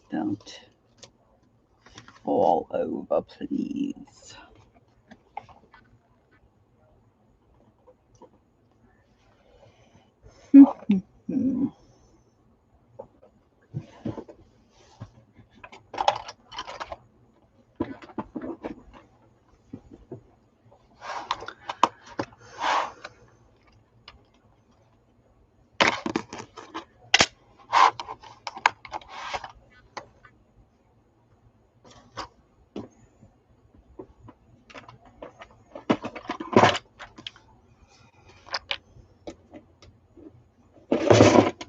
Don't fall over, please.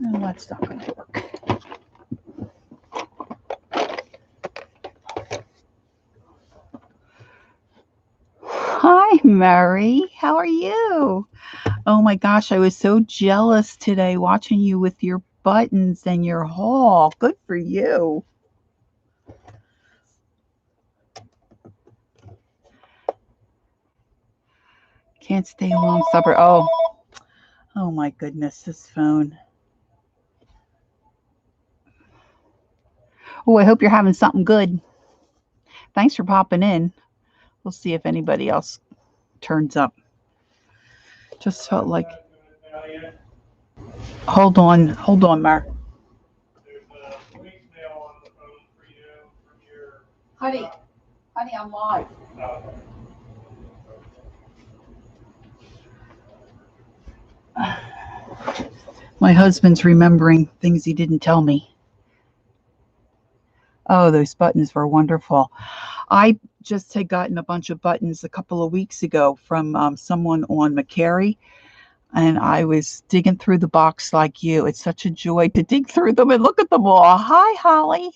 No, that's not going to work. Hi, Mary. How are you? Oh my gosh, I was so jealous today watching you with your buttons and your haul. Good for you. Can't stay long supper. Oh my goodness, this phone. Oh, I hope you're having something good. Thanks for popping in. We'll see if anybody else turns up. Just felt like. Hold on, Mar. Honey, I'm live. My husband's remembering things he didn't tell me. Oh, those buttons were wonderful. I just had gotten a bunch of buttons a couple of weeks ago from someone on McCary, and I was digging through the box like you. It's such a joy to dig through them and look at them all. Hi, Holly.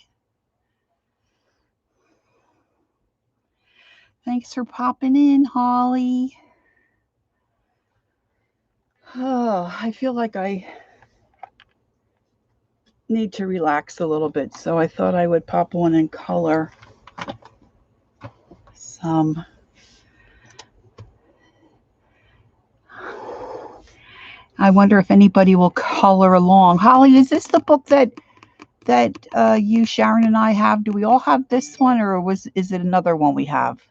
Thanks for popping in, Holly. Oh, I feel like I need to relax a little bit, so I thought I would pop one in color. Some. I wonder if anybody will color along. Holly, is this the book that you, Sharon, and I have? Do we all have this one, or is it another one we have?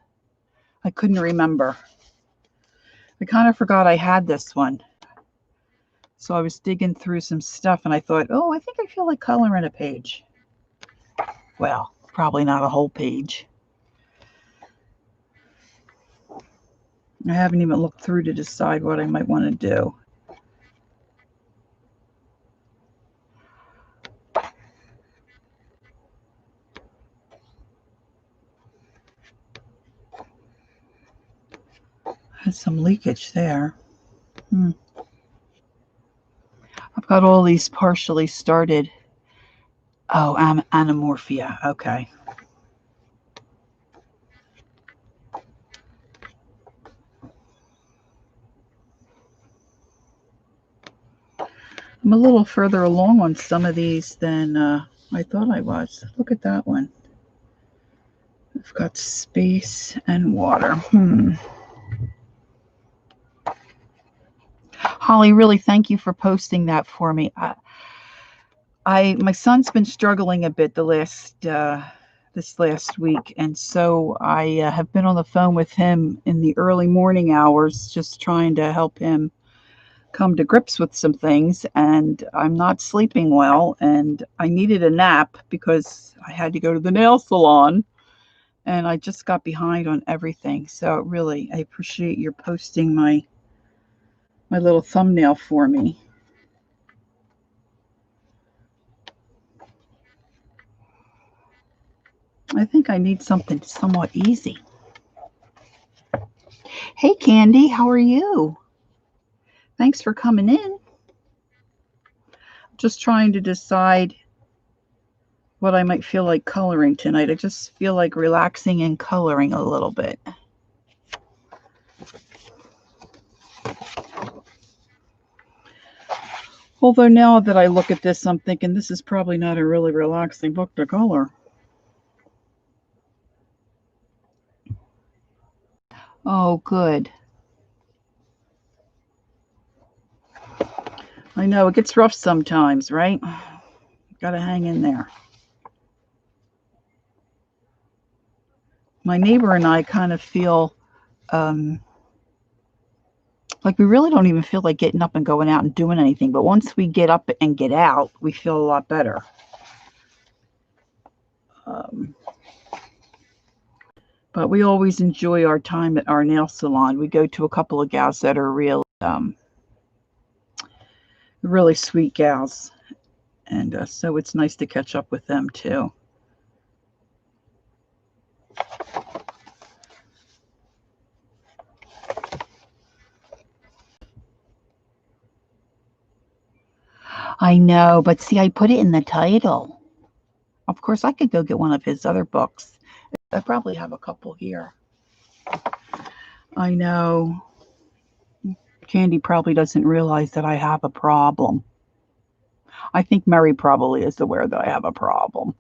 I couldn't remember. I kind of forgot I had this one. So I was digging through some stuff, and I thought, oh, I think I feel like coloring a page. Well, probably not a whole page. I haven't even looked through to decide what I might want to do. Had some leakage there. I've got all these partially started. Oh, anamorphia. Okay. I'm a little further along on some of these than I thought I was. Look at that one. I've got space and water. Holly, really thank you for posting that for me. My son's been struggling a bit this last week, and so I have been on the phone with him in the early morning hours, just trying to help him come to grips with some things, and I'm not sleeping well, and I needed a nap because I had to go to the nail salon, and I just got behind on everything. So really, I appreciate your posting my little thumbnail for me. I think I need something somewhat easy. Hey, Candy, how are you? Thanks for coming in. Just trying to decide what I might feel like coloring tonight. I just feel like relaxing and coloring a little bit. Although now that I look at this, I'm thinking this is probably not a really relaxing book to color. Oh, good. I know it gets rough sometimes, right? Gotta hang in there. My neighbor and I kind of feel like we really don't even feel like getting up and going out and doing anything. But once we get up and get out, we feel a lot better. But we always enjoy our time at our nail salon. We go to a couple of gals that are really sweet gals. And so it's nice to catch up with them too. I know, but see, I put it in the title. Of course, I could go get one of his other books. I probably have a couple here. I know. Candy probably doesn't realize that I have a problem. I think Mary probably is aware that I have a problem.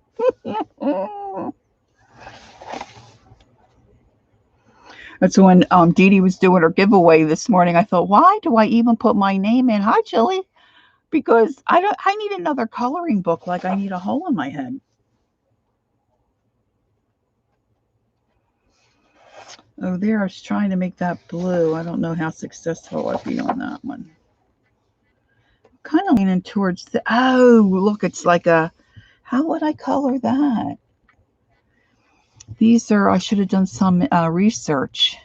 That's when Dee Dee was doing her giveaway this morning. I thought, why do I even put my name in? Hi, Chili. Because I need another coloring book like I need a hole in my head. Oh, there, I was trying to make that blue. I don't know how successful I'd be on that one. Kind of leaning towards the, oh, look, it's like a, how would I color that? These are, I should have done some research.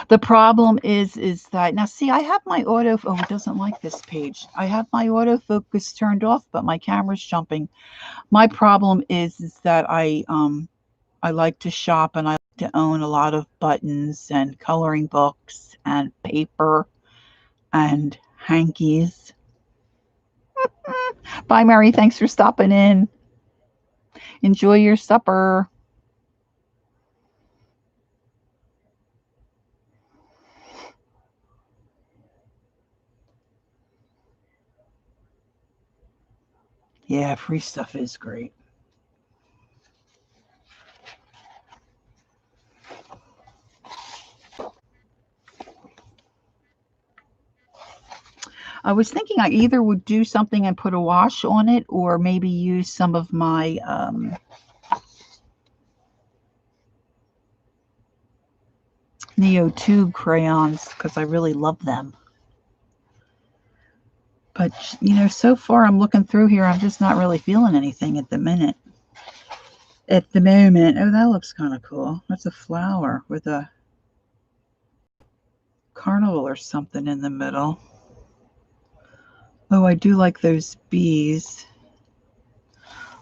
The problem is that, now see, I have my auto, oh, it doesn't like this page. I have my autofocus turned off, but my camera's jumping. My problem is that I like to shop and I like to own a lot of buttons and coloring books and paper and hankies. Bye, Mary. Thanks for stopping in. Enjoy your supper. Yeah, free stuff is great. I was thinking I either would do something and put a wash on it or maybe use some of my Neo Tube crayons because I really love them. But, you know, so far I'm looking through here. I'm just not really feeling anything at the minute. At the moment. Oh, that looks kind of cool. That's a flower with a carnival or something in the middle. Oh, I do like those bees.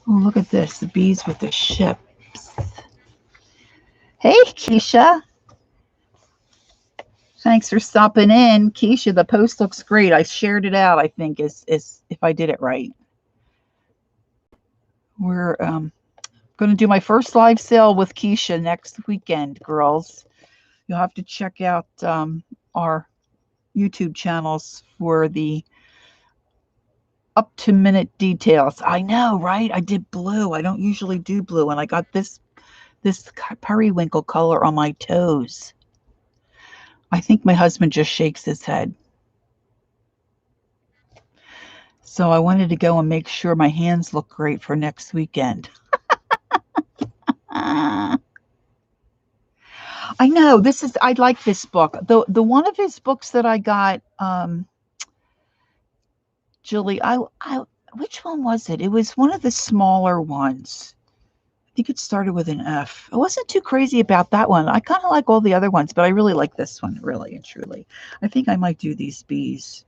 Oh, look at this. The bees with the ships. Hey, Keisha. Thanks for stopping in. Keisha, the post looks great. I shared it out, I think, is if I did it right. We're going to do my first live sale with Keisha next weekend, girls. You'll have to check out our YouTube channels for the up-to-minute details. I know, right? I did blue. I don't usually do blue, and I got this periwinkle color on my toes. I think my husband just shakes his head. So I wanted to go and make sure my hands look great for next weekend. I know I like this book. The one of his books that I got, Julie, which one was it? It was one of the smaller ones. I think it started with an F. I wasn't too crazy about that one. I kind of like all the other ones, but I really like this one, really and truly. I think I might do these bees.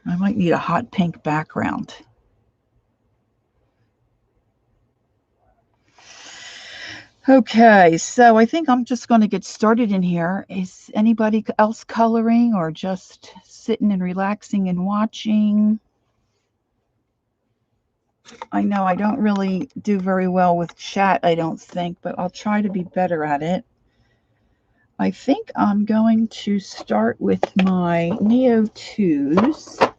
I might need a hot pink background. Okay, so I think I'm just going to get started in here. Is anybody else coloring or just sitting and relaxing and watching? I know I don't really do very well with chat, I don't think, but I'll try to be better at it. I think I'm going to start with my Neo 2s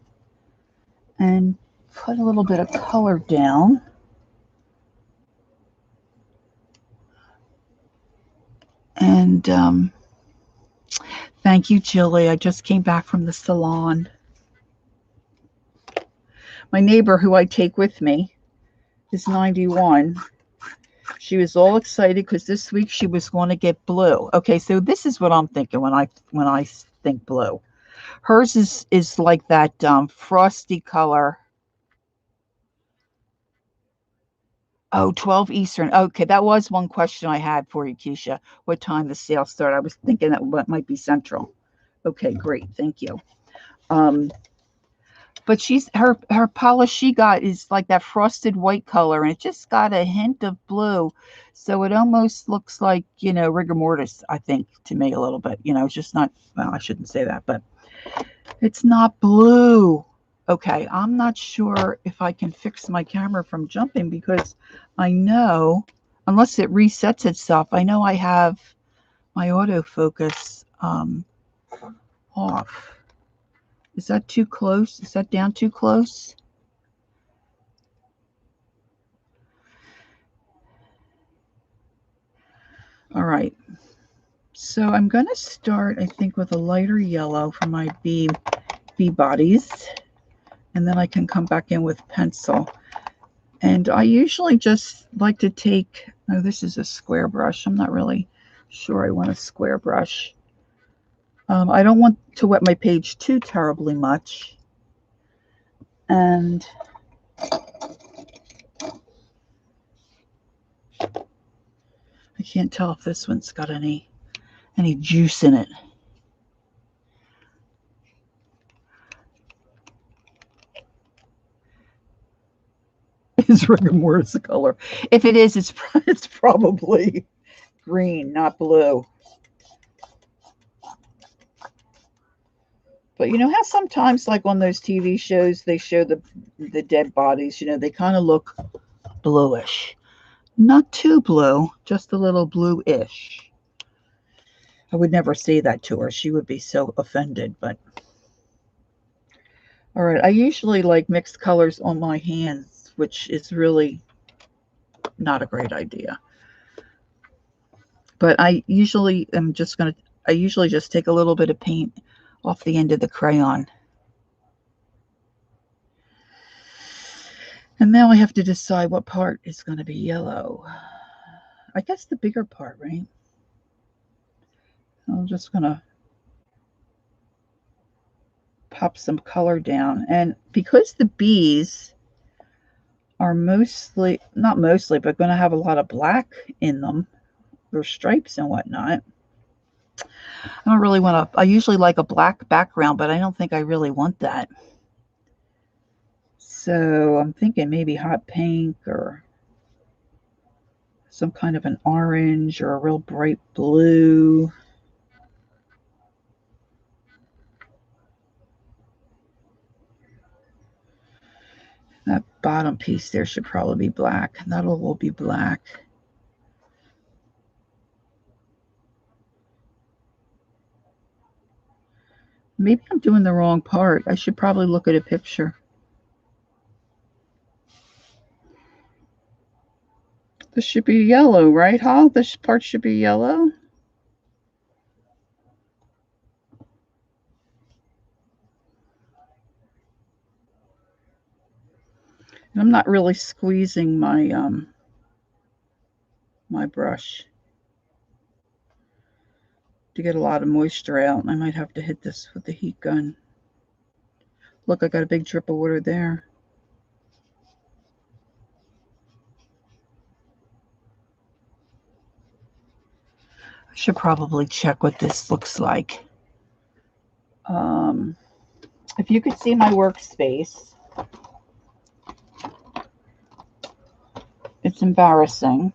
and put a little bit of color down. And thank you, Jilly. I just came back from the salon. My neighbor, who I take with me, is 91. She was all excited because this week she was going to get blue. Okay, so this is what I'm thinking when I think blue. Hers is like that frosty color. Oh, 12 Eastern. Okay, that was one question I had for you, Keisha. What time the sale started? I was thinking that might be Central. Okay, great. Thank you. But her polish she got is like that frosted white color, and it just got a hint of blue, so it almost looks like rigor mortis. I think to me a little bit. It's just not. Well, I shouldn't say that, but it's not blue. Okay, I'm not sure if I can fix my camera from jumping because I know unless it resets itself. I know I have my autofocus off. Is that too close? Is that down too close? All right. So I'm going to start, I think, with a lighter yellow for my bee bodies. And then I can come back in with pencil. And I usually just like to take, oh, this is a square brush. I'm not really sure I want a square brush. I don't want to wet my page too terribly much. And I can't tell if this one's got any juice in it. Is rigor mortis a color? If it is, it's probably green, not blue. But you know how sometimes, like on those TV shows, they show the dead bodies. They kind of look bluish, not too blue, just a little bluish. I would never say that to her; she would be so offended. But all right, I usually like mixed colors on my hands, which is really not a great idea. But I usually just take a little bit of paint off the end of the crayon. And now I have to decide what part is going to be yellow. I guess the bigger part, right? I'm just going to pop some color down. And because the bees are mostly, not mostly, but going to have a lot of black in them, or stripes and whatnot, I don't really want to, I usually like a black background, but I don't think I really want that. So I'm thinking maybe hot pink or some kind of an orange or a real bright blue. That bottom piece there should probably be black. That will be black. Maybe I'm doing the wrong part. I should probably look at a picture. This should be yellow, right, Hal? This part should be yellow. And I'm not really squeezing my my brush to get a lot of moisture out. I might have to hit this with the heat gun. Look, I got a big drip of water there. I should probably check what this looks like. If you could see my workspace, it's embarrassing.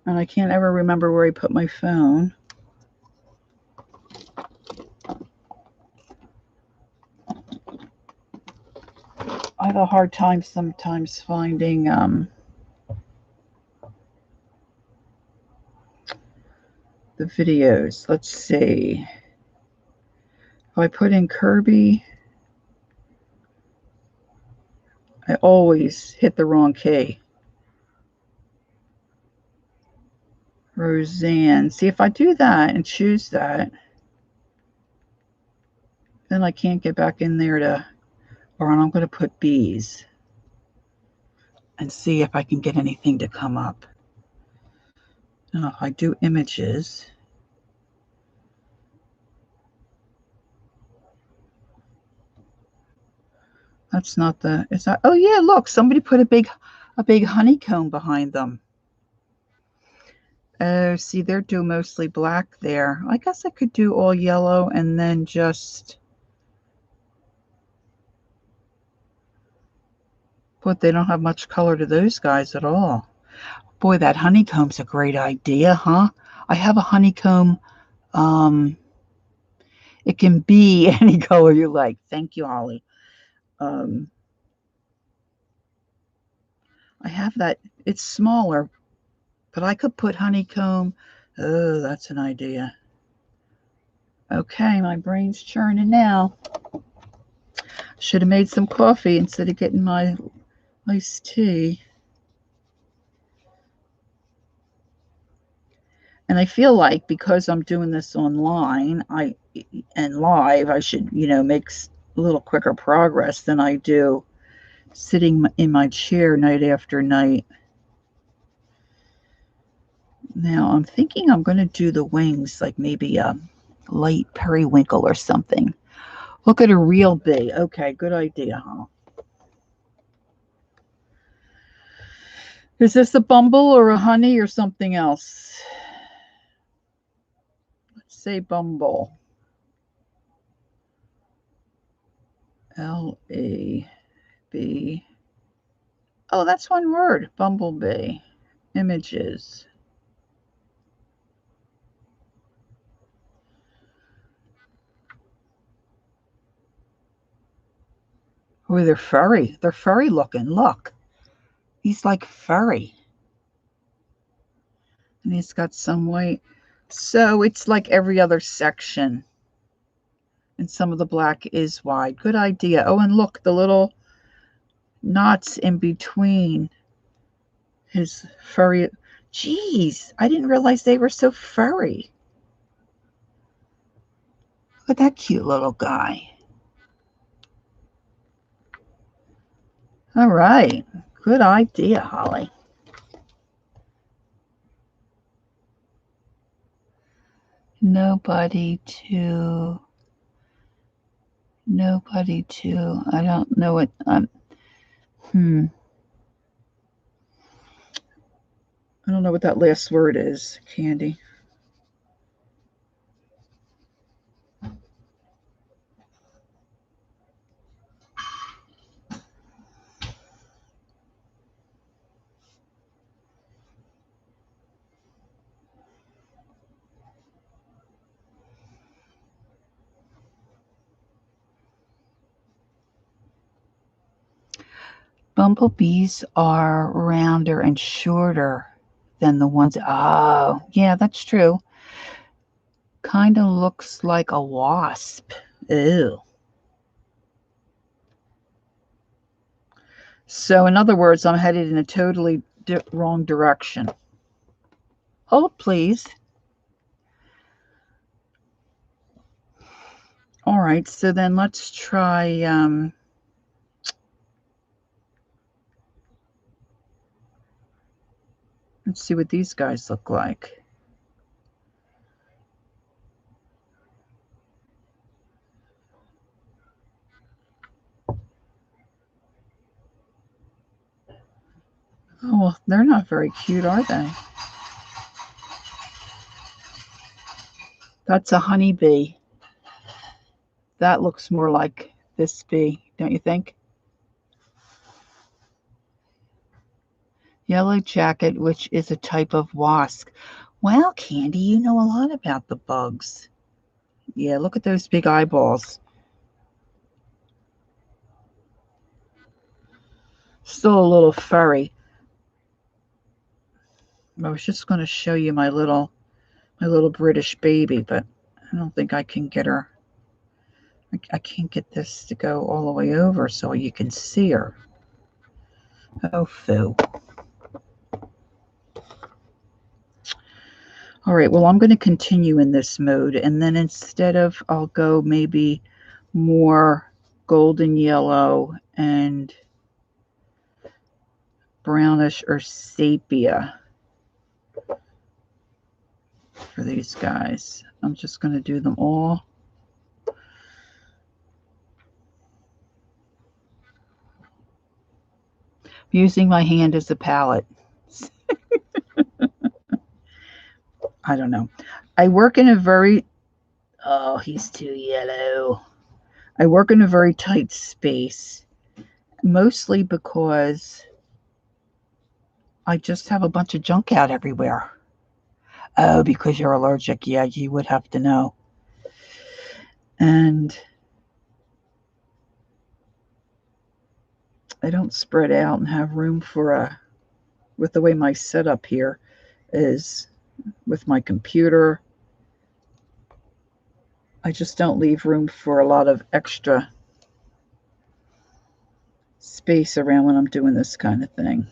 And I can't ever remember where I put my phone. I have a hard time sometimes finding the videos. Let's see. If I put in Kerby, I always hit the wrong key. Roseanne. See, if I do that and choose that, then I can't get back in there to, or I'm going to put bees and see if I can get anything to come up. Now, if I do images, that's not the, it's not, oh yeah, look, somebody put a big honeycomb behind them. Oh, see, they're doing mostly black there. I guess I could do all yellow and then just, but they don't have much color to those guys at all. Boy, that honeycomb's a great idea, huh? I have a honeycomb. It can be any color you like. Thank you, Holly. I have that. It's smaller, but I could put honeycomb. Oh, that's an idea. Okay, my brain's churning now. Should have made some coffee instead of getting my iced tea. And I feel like because I'm doing this online, and live, I should, make a little quicker progress than I do sitting in my chair night after night. Now I'm thinking I'm going to do the wings like maybe a light periwinkle or something. Look at a real bee. Okay, good idea, huh? Is this a bumble or a honey or something else? Let's say bumble. L-A-B. Oh, that's one word. Bumblebee. Images. Oh, they're furry. They're furry looking. Look. He's like furry. And he's got some white. So it's like every other section. And some of the black is wide. Good idea. Oh, and look, the little knots in between his furry. Jeez, I didn't realize they were so furry. Look at that cute little guy. All right. Good idea, Holly. Nobody to, I don't know what, I don't know what that last word is, Candy. Bumblebees are rounder and shorter than the ones. Oh, yeah, that's true. Kind of looks like a wasp. Ew. So, in other words, I'm headed in a totally wrong direction. Hold, please. All right, so then let's try. Let's see what these guys look like. Oh, well, they're not very cute, are they? That's a honeybee. That looks more like this bee, don't you think? Yellow jacket, which is a type of wasp. Wow, Candy, you know a lot about the bugs. Yeah, look at those big eyeballs. Still a little furry. I was just going to show you my little British baby, but I don't think I can get her. I can't get this to go all the way over so you can see her. Oh, foo. All right, well, I'm going to continue in this mode, and then instead of, I'll go maybe more golden yellow and brownish or sepia for these guys. I'm just going to do them all. Using my hand as a palette. I don't know. I work in a very, oh, he's too yellow. I work in a very tight space, mostly because I just have a bunch of junk out everywhere. Oh, because you're allergic. Yeah, you would have to know. And I don't spread out and have room for with the way my setup here is with my computer. I just don't leave room for a lot of extra space around when I'm doing this kind of thing.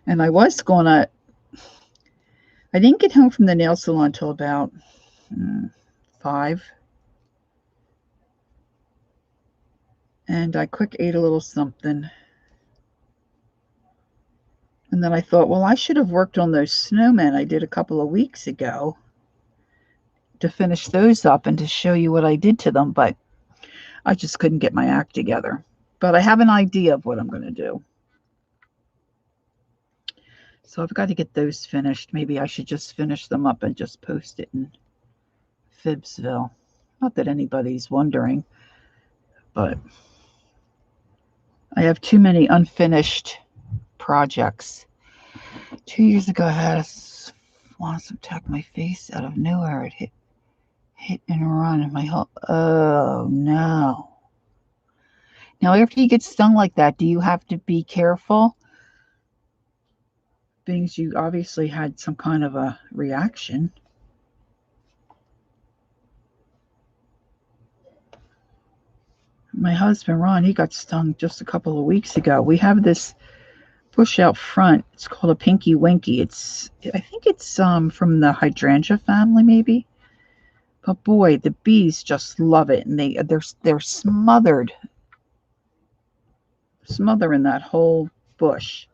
And I didn't get home from the nail salon until about 5. And I quick ate a little something. And then I thought, well, I should have worked on those snowmen I did a couple of weeks ago to finish those up and to show you what I did to them. But I just couldn't get my act together. But I have an idea of what I'm going to do. So I've got to get those finished. Maybe I should just finish them up and just post it in Phibbsville. Not that anybody's wondering, but I have too many unfinished projects. 2 years ago, I had a wasp attack my face out of nowhere. It hit and run, and my whole, oh no. Now, after you get stung like that, do you have to be careful? Being you obviously had some kind of a reaction. My husband, Ron, he got stung just a couple of weeks ago. We have this bush out front. It's called a pinky winky. I think it's from the hydrangea family, maybe. But boy, the bees just love it, and they're smothering that whole bush.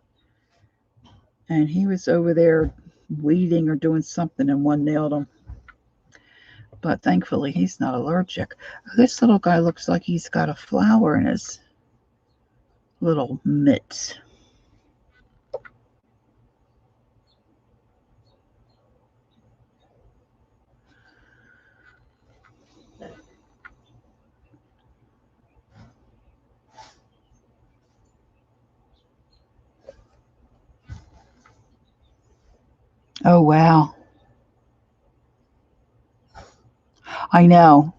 And he was over there weeding or doing something, and one nailed him. But thankfully, he's not allergic. This little guy looks like he's got a flower in his little mitts. Oh, wow. I know.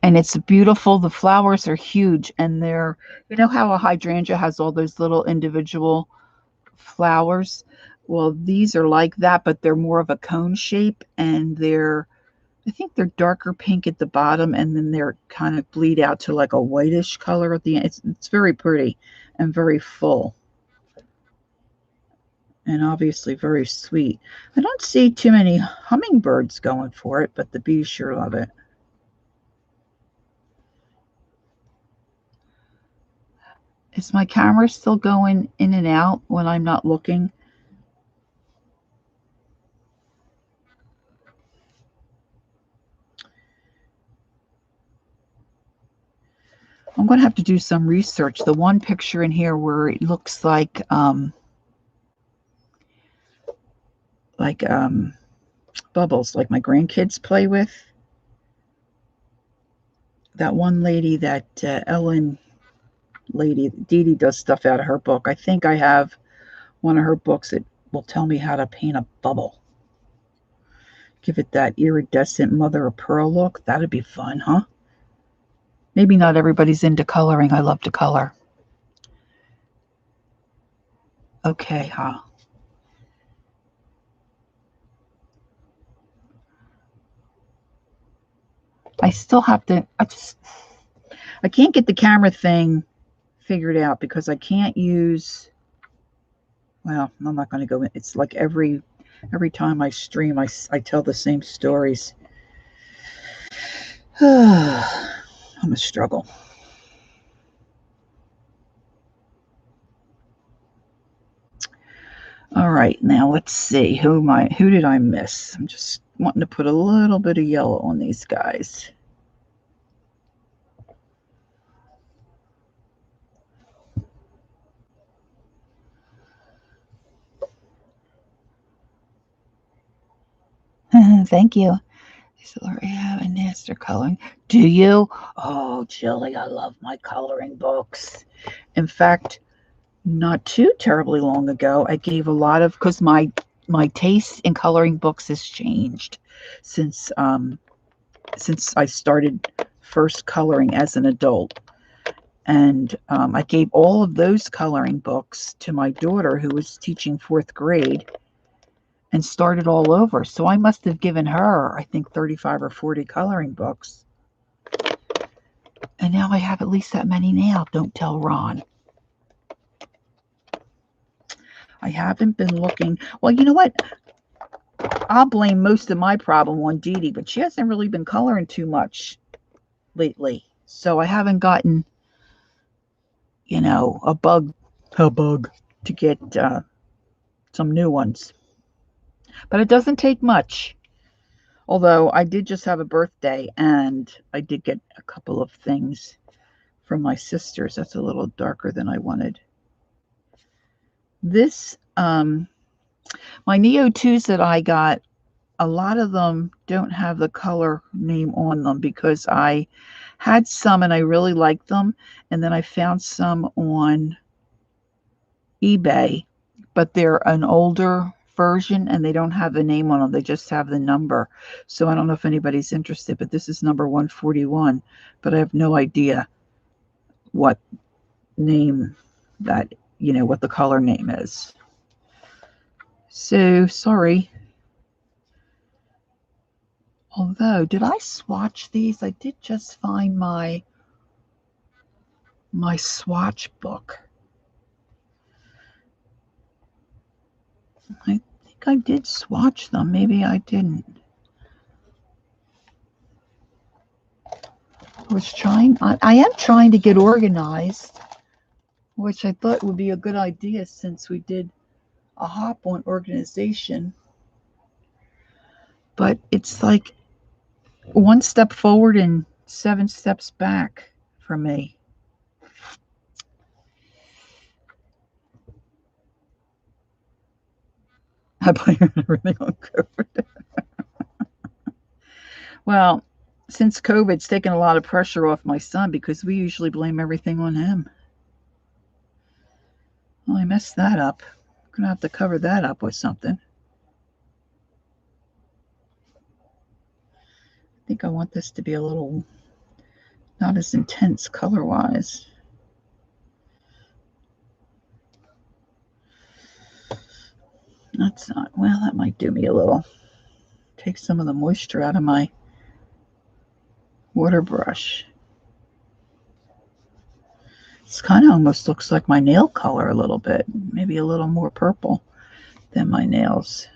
And it's beautiful. The flowers are huge, and you know how a hydrangea has all those little individual flowers? Well, these are like that, but they're more of a cone shape, and I think they're darker pink at the bottom, and then they're kind of bleed out to like a whitish color at the end. It's very pretty and very full. And obviously very sweet. I don't see too many hummingbirds going for it, but the bees sure love it. Is my camera still going in and out when I'm not looking? I'm going to have to do some research. The one picture in here where it looks like bubbles, like my grandkids play with. That one lady that Ellen lady. Dee Dee does stuff out of her book. I think I have one of her books that will tell me how to paint a bubble. Give it that iridescent mother of pearl look. That'd be fun, huh? Maybe not everybody's into coloring. I love to color. Okay, huh? I still have to, I can't get the camera thing figured out because I can't use, well, I'm not going to go in. It's like every time I stream, I tell the same stories. I'm a struggle. All right, now let's see. Who did I miss? I'm just wanting to put a little bit of yellow on these guys. Thank you. So I have a master coloring. Do you? Oh, Jilly, I love my coloring books. In fact, not too terribly long ago, I gave a lot of, because my taste in coloring books has changed since I started first coloring as an adult. And I gave all of those coloring books to my daughter who was teaching 4th grade and started all over. So I must have given her, I think, 35 or 40 coloring books. And now I have at least that many now. Don't tell Ron. I haven't been looking. Well, you know what? I'll blame most of my problem on Dee Dee, but she hasn't really been coloring too much lately. So I haven't gotten, a bug to get some new ones. But it doesn't take much. Although I did just have a birthday and I did get a couple of things from my sisters. That's a little darker than I wanted. This, my Neo 2s that I got, a lot of them don't have the color name on them because I had some and I really liked them. And then I found some on eBay, but they're an older version and they don't have the name on them. They just have the number. So I don't know if anybody's interested, but this is number 141, but I have no idea what name that, what the color name is. So sorry. Although, did I swatch these? I did just find my swatch book. I think I did swatch them. Maybe I didn't. I am trying to get organized, which I thought would be a good idea since we did a hop on organization. But it's like one step forward and 7 steps back for me. I blame everything on COVID. Well, since COVID's taken a lot of pressure off my son because we usually blame everything on him. Well, I messed that up. I'm going to have to cover that up with something. I think I want this to be a little not as intense color-wise. That's not, well, that might do me a little. Take some of the moisture out of my water brush. This kind of almost looks like my nail color a little bit. Maybe a little more purple than my nails.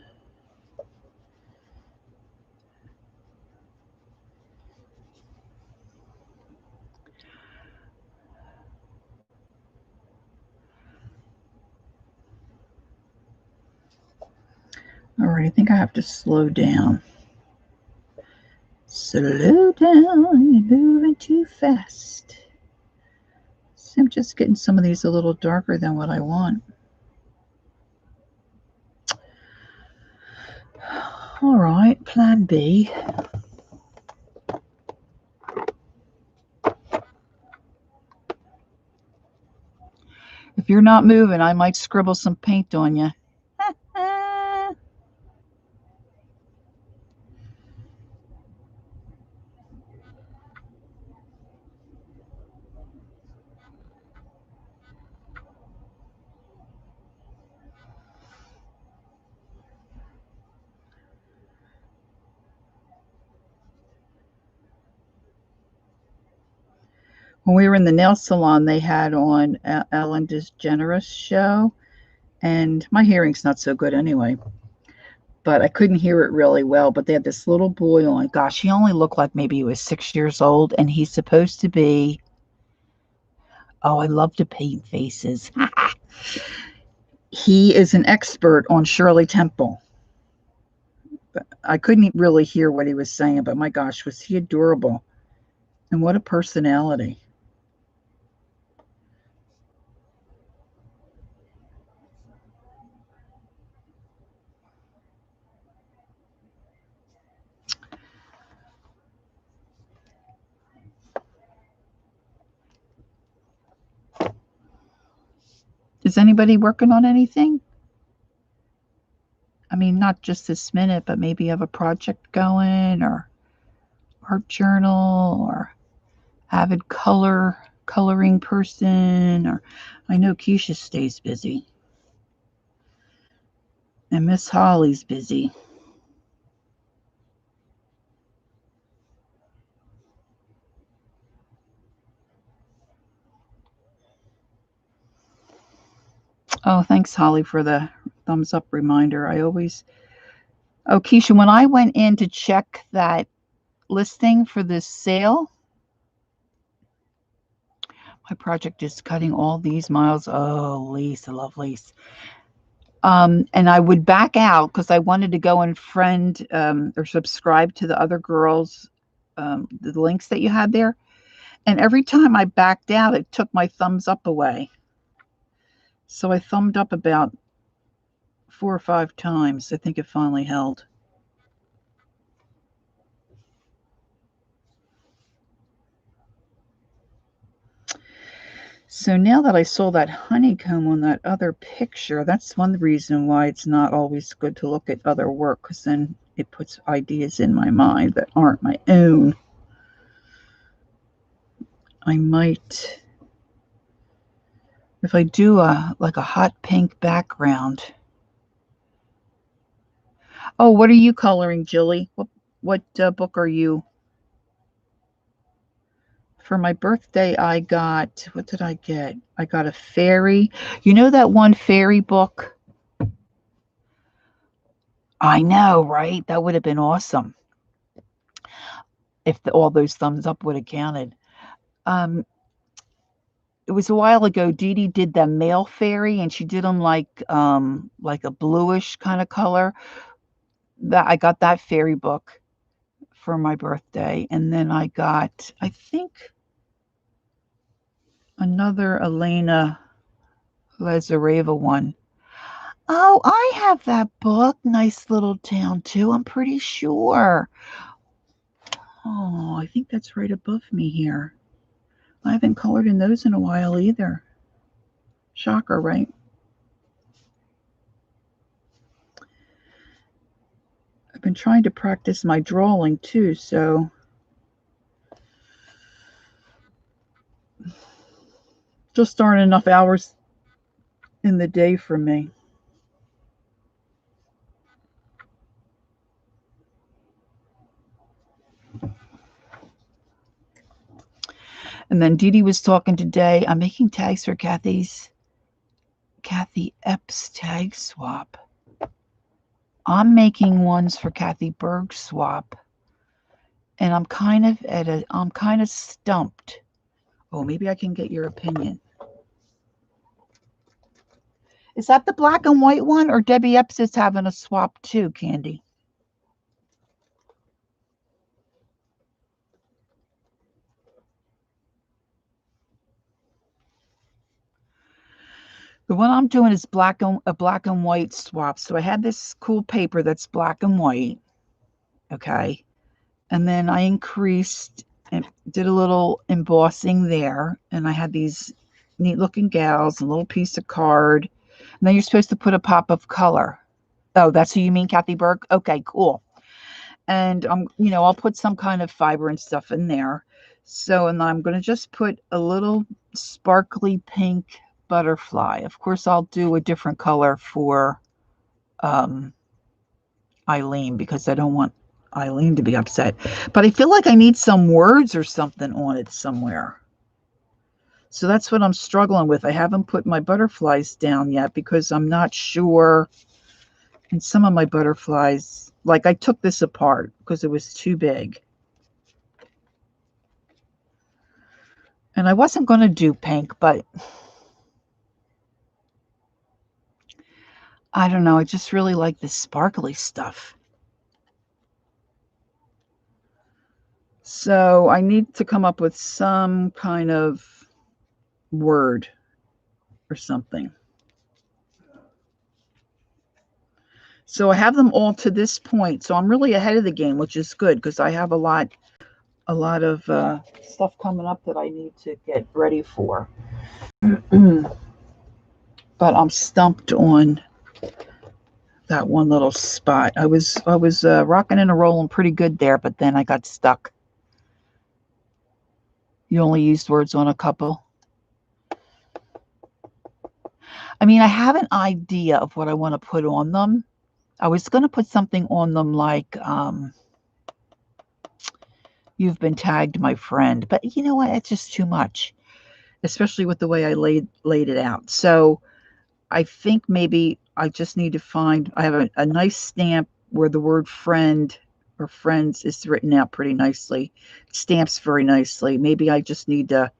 All right, I think I have to slow down. Slow down, you're moving too fast. So I'm just getting some of these a little darker than what I want. All right, plan B. you're not moving, I might scribble some paint on you. When we were in the nail salon, they had on Ellen DeGeneres show, and my hearing's not so good anyway, but I couldn't hear it really well. But they had this little boy on. Gosh, he only looked like maybe he was 6 years old, and he's supposed to be. Oh, I love to paint faces. He is an expert on Shirley Temple. I couldn't really hear what he was saying, but my gosh, was he adorable. And what a personality. Is anybody working on anything? I mean, not just this minute, but maybe you have a project going, or art journal, or avid coloring person, or I know Keisha stays busy. And Miss Holly's busy. Oh, thanks, Holly, for the thumbs up reminder. Oh, Keisha, when I went in to check that listing for this sale, my project is cutting all these miles. Oh, Lise, I love Lise. And I would back out because I wanted to go and friend or subscribe to the other girls, the links that you had there. And every time I backed out, it took my thumbs up away. So I thumbed up about 4 or 5 times. I think it finally held. So now that I saw that honeycomb on that other picture, that's one reason why it's not always good to look at other work, because then it puts ideas in my mind that aren't my own. I might, if I do like a hot pink background. Oh, what are you coloring, Jilly? What book are you? For my birthday, I got, what did I get? I got a fairy. You know that one fairy book? I know, right? That would have been awesome if all those thumbs up would have counted. It was a while ago. Dee Dee did the male fairy, and she did them like a bluish kind of color. That I got that fairy book for my birthday, and then I got, I think, another Elena Lazareva one. Oh, I have that book. Nice little town too, I'm pretty sure. Oh, I think that's right above me here. I haven't colored in those in a while either. Shocker, right? I've been trying to practice my drawing too, so just aren't enough hours in the day for me. And then Dee Dee was talking today. I'm making tags for Kathy Epps tag swap. I'm making ones for Kathy Berg swap. And I'm kind of stumped. Oh, maybe I can get your opinion. Is that the black and white one, or Debbie Epps is having a swap too, Candy? The one I'm doing is a black and white swap. So I had this cool paper that's black and white. Okay. And then I increased and did a little embossing there. And I had these neat looking gals, a little piece of card. And then you're supposed to put a pop of color. Oh, that's who you mean, Kathy Berg? Okay, cool. And I'll put some kind of fiber and stuff in there. So, and I'm going to just put a little sparkly pink butterfly. Of course, I'll do a different color for Eileen because I don't want Eileen to be upset. But I feel like I need some words or something on it somewhere. So that's what I'm struggling with. I haven't put my butterflies down yet because I'm not sure. And some of my butterflies, like I took this apart because it was too big. And I wasn't going to do pink, but I don't know. I just really like this sparkly stuff. So I need to come up with some kind of word or something. So I have them all to this point. So I'm really ahead of the game, which is good because I have a lot of stuff coming up that I need to get ready for. But I'm stumped on that one little spot. I was rocking and rolling pretty good there, but then I got stuck. You only used words on a couple. I mean, I have an idea of what I want to put on them. I was going to put something on them like, you've been tagged, my friend. But you know what? It's just too much, especially with the way I laid it out. So I think maybe I just need to find, I have a nice stamp where the word friend or friends is written out pretty nicely. It stamps very nicely. Maybe I just need to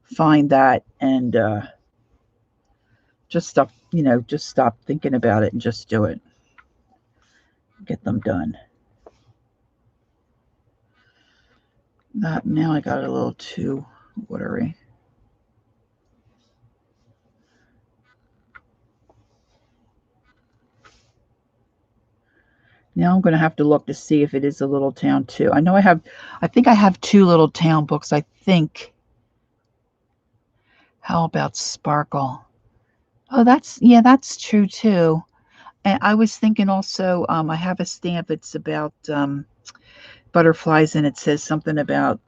find that and just stop thinking about it and just do it. Get them done. Now I got it a little too watery. Now I'm going to have to look to see if it is a little town too. I think I have 2 little town books, I think. How about Sparkle? Oh, that's true too. And I was thinking also, I have a stamp. It's about butterflies, and it says something about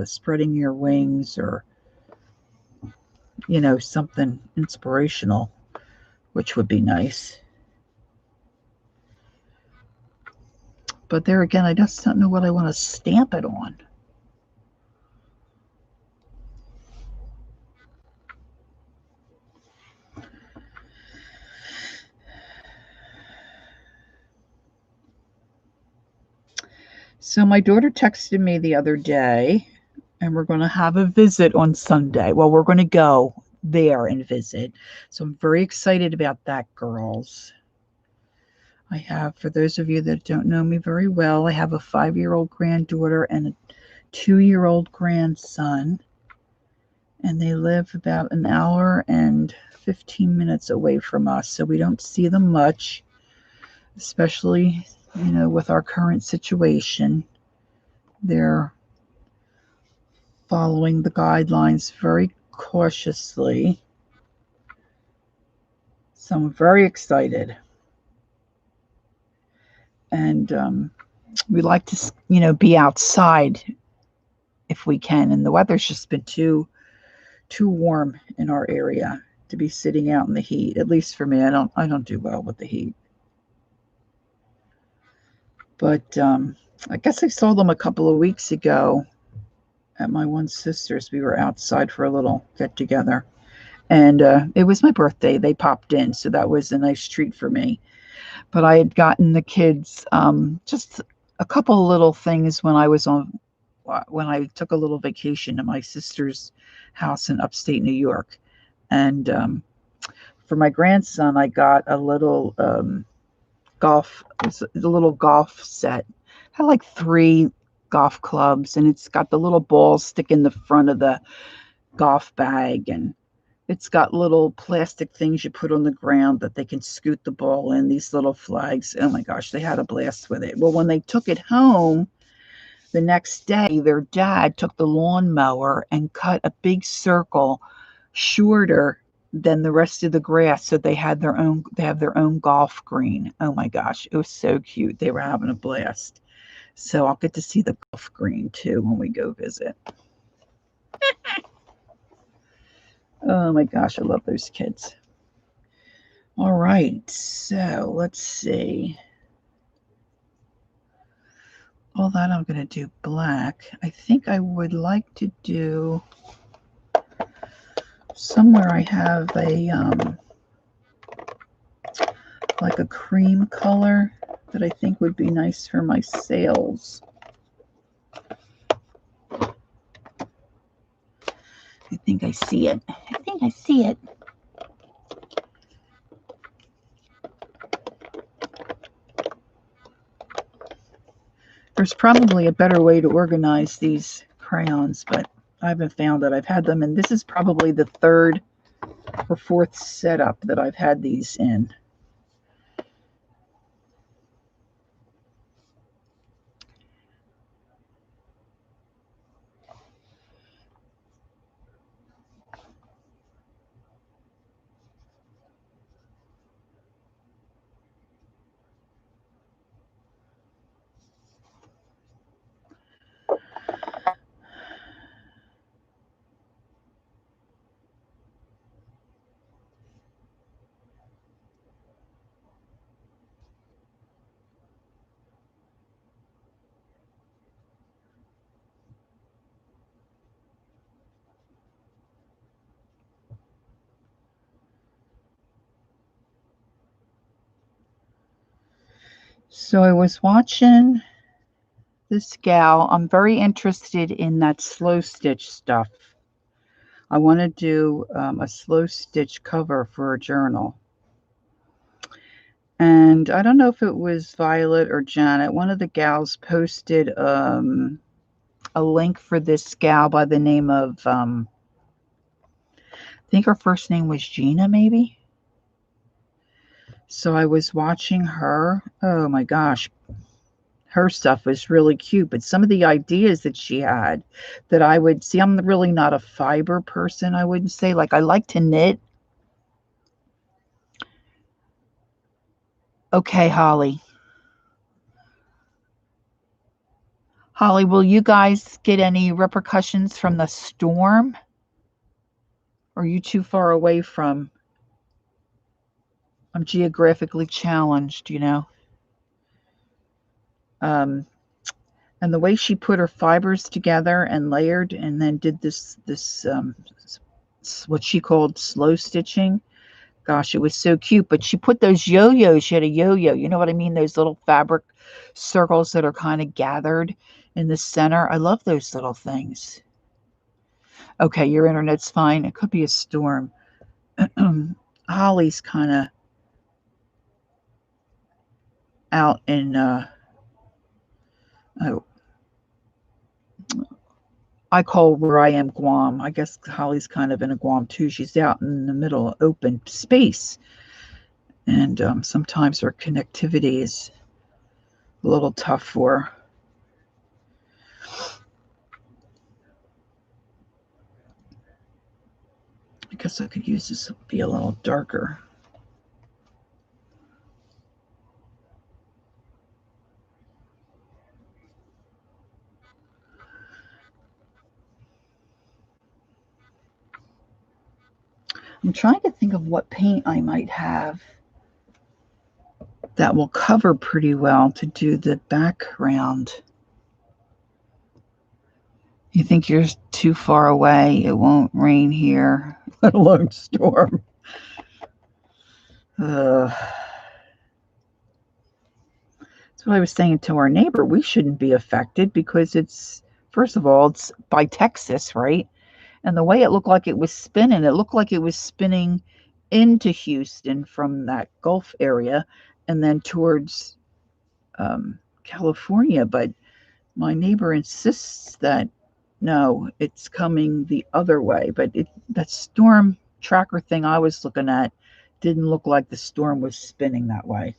spreading your wings, or something inspirational, which would be nice. But there again, I just don't know what I want to stamp it on. So my daughter texted me the other day, and we're going to have a visit on Sunday. Well, we're going to go there and visit. So I'm very excited about that, girls. I have, for those of you that don't know me very well, I have a 5-year-old granddaughter and a 2-year-old grandson. And they live about an hour and 15 minutes away from us. So we don't see them much, especially with our current situation. They're following the guidelines very cautiously. So I'm very excited. And we like to, be outside if we can. And the weather's just been too warm in our area to be sitting out in the heat. At least for me, I don't do well with the heat. But I guess I saw them a couple of weeks ago at my one sister's. We were outside for a little get together, and it was my birthday. They popped in, so that was a nice treat for me. But I had gotten the kids just a couple of little things when I took a little vacation to my sister's house in upstate New York. And for my grandson, I got a little golf set. It had like 3 golf clubs, and it's got the little balls stick in the front of the golf bag, and it's got little plastic things you put on the ground that they can scoot the ball in, these little flags. Oh my gosh, they had a blast with it. Well, when they took it home the next day, their dad took the lawnmower and cut a big circle shorter than the rest of the grass, so they have their own golf green. Oh my gosh, it was so cute. They were having a blast. So I'll get to see the golf green too when we go visit. Oh my gosh, I love those kids. All right, so let's see. All that I'm going to do black. I think I would like to do somewhere I have a like a cream color that I think would be nice for my sails. I think I see it. I think I see it. There's probably a better way to organize these crayons, but I haven't found it. I've had them, and this is probably the third or fourth setup that I've had these in. So I was watching this gal. I'm very interested in that slow stitch stuff. I want to do a slow stitch cover for a journal. And I don't know if it was Violet or Janet. One of the gals posted a link for this gal by the name of, I think her first name was Gina, maybe. So I was watching her. Oh my gosh. Her stuff was really cute, but some of the ideas that she had that I would see, I'm really not a fiber person, I wouldn't say. Like, I like to knit. Okay, Holly. Holly, will you guys get any repercussions from the storm? Or are you too far away from? I'm geographically challenged, you know. And the way she put her fibers together and layered, and then did this what she called slow stitching. Gosh, it was so cute. But she put those yo-yos. She had a yo-yo. You know what I mean? Those little fabric circles that are kind of gathered in the center. I love those little things. Okay, your internet's fine. It could be a storm. Holly's kind of out in oh, I call where I am Guam. I guess Holly's kind of in a Guam too. She's out in the middle of open space, and sometimes her connectivity is a little tough for her. I guess I could use this to be a little darker. I'm trying to think of what paint I might have that will cover pretty well to do the background. You think you're too far away? It won't rain here, let alone storm. That's what I was saying to our neighbor. We shouldn't be affected because it's, first of all, it's by Texas, right? And the way it looked like it was spinning into Houston from that Gulf area and then towards California. But my neighbor insists that no, it's coming the other way. But that storm tracker thing I was looking at didn't look like the storm was spinning that way.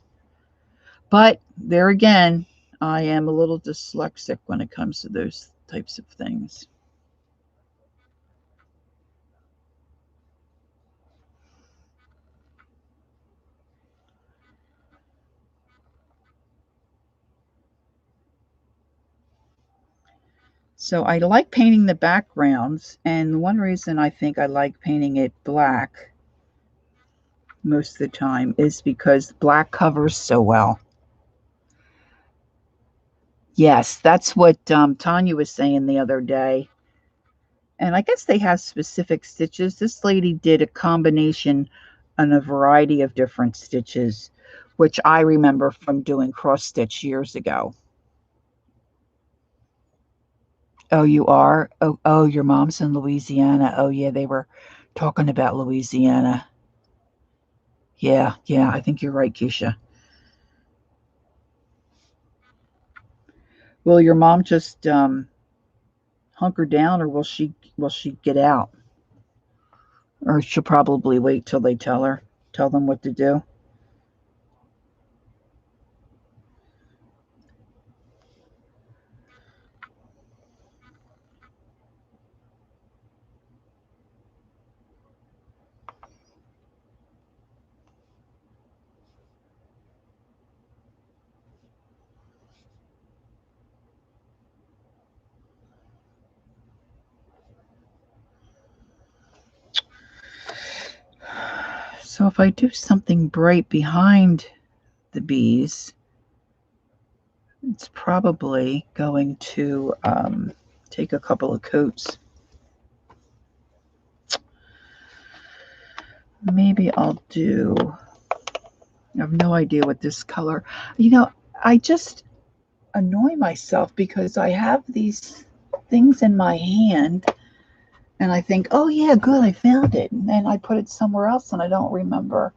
But there again, I am a little dyslexic when it comes to those types of things. So I like painting the backgrounds, and one reason I think I like painting it black most of the time is because black covers so well. Yes, that's what Tanya was saying the other day. And I guess they have specific stitches. This lady did a combination and a variety of different stitches, which I remember from doing cross stitch years ago. Oh, you are? Oh, your mom's in Louisiana. Oh, yeah, they were talking about Louisiana. Yeah, I think you're right, Keisha. Will your mom just hunker down, or will she get out? Or she'll probably wait till they tell them what to do. So if I do something bright behind the bees, it's probably going to take a couple of coats. Maybe I'll do, I have no idea what this color, I just annoy myself because I have these things in my hand and I think, oh yeah, good, I found it. And then I put it somewhere else and I don't remember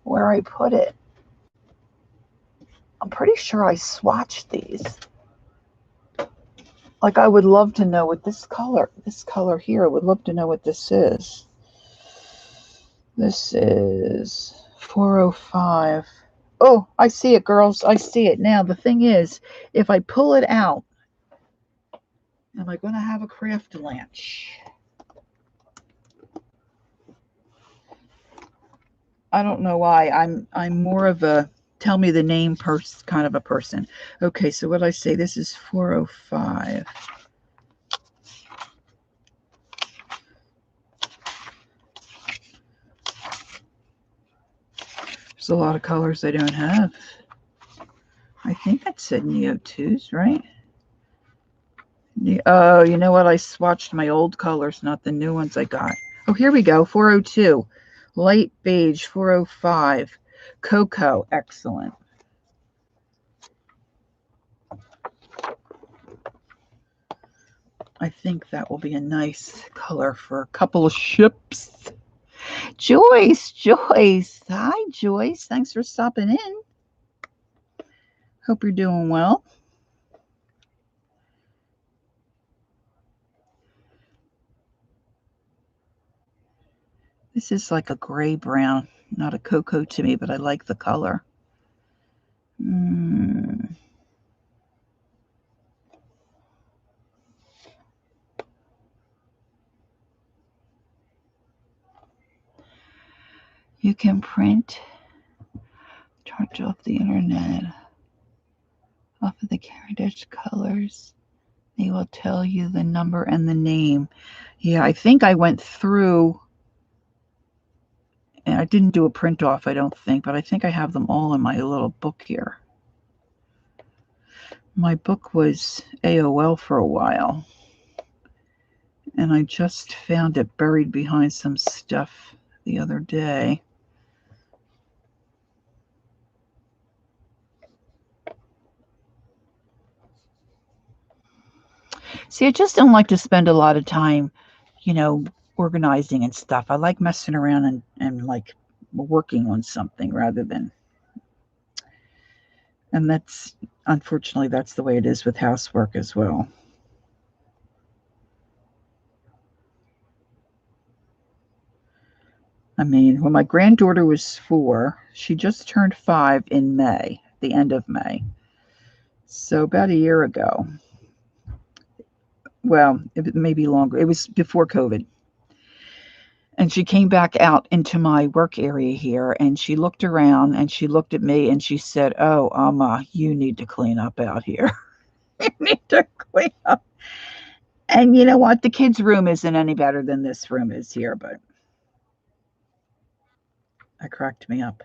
where I put it. I'm pretty sure I swatched these. Like I would love to know what this color here, I would love to know what this is. This is 405. Oh, I see it, girls. I see it now. The thing is, if I pull it out, am I going to have a craft lunch? I don't know why. I'm more of a tell me the name kind of a person. Okay, so what I say, this is 405. There's a lot of colors I don't have. I think that said Neo2s, right? Oh, you know what? I swatched my old colors, not the new ones I got. Oh, here we go. 402. Light beige, 405. Cocoa, excellent. I think that will be a nice color for a couple of ships. Joyce. Hi, Joyce. Thanks for stopping in. Hope you're doing well. This is like a gray brown, not a cocoa to me, but I like the color. You can print, charge off the internet, off of the Heritage colors. They will tell you the number and the name. Yeah, I think I went through, and I didn't do a print off, I don't think, but I think I have them all in my little book here. My book was AOL for a while, and I just found it buried behind some stuff the other day. See, I just don't like to spend a lot of time, organizing and stuff. I like messing around and like working on something rather than, and that's, unfortunately, that's the way it is with housework as well. I mean, when my granddaughter was 4, she just turned 5 in May, the end of May. So about a year ago. Well, it may be longer. It was before COVID. And she came back out into my work area here and she looked around and she looked at me and she said, "Oh, Amma, you need to clean up out here." You need to clean up. And you know what? The kids' room isn't any better than this room is here, but that cracked me up.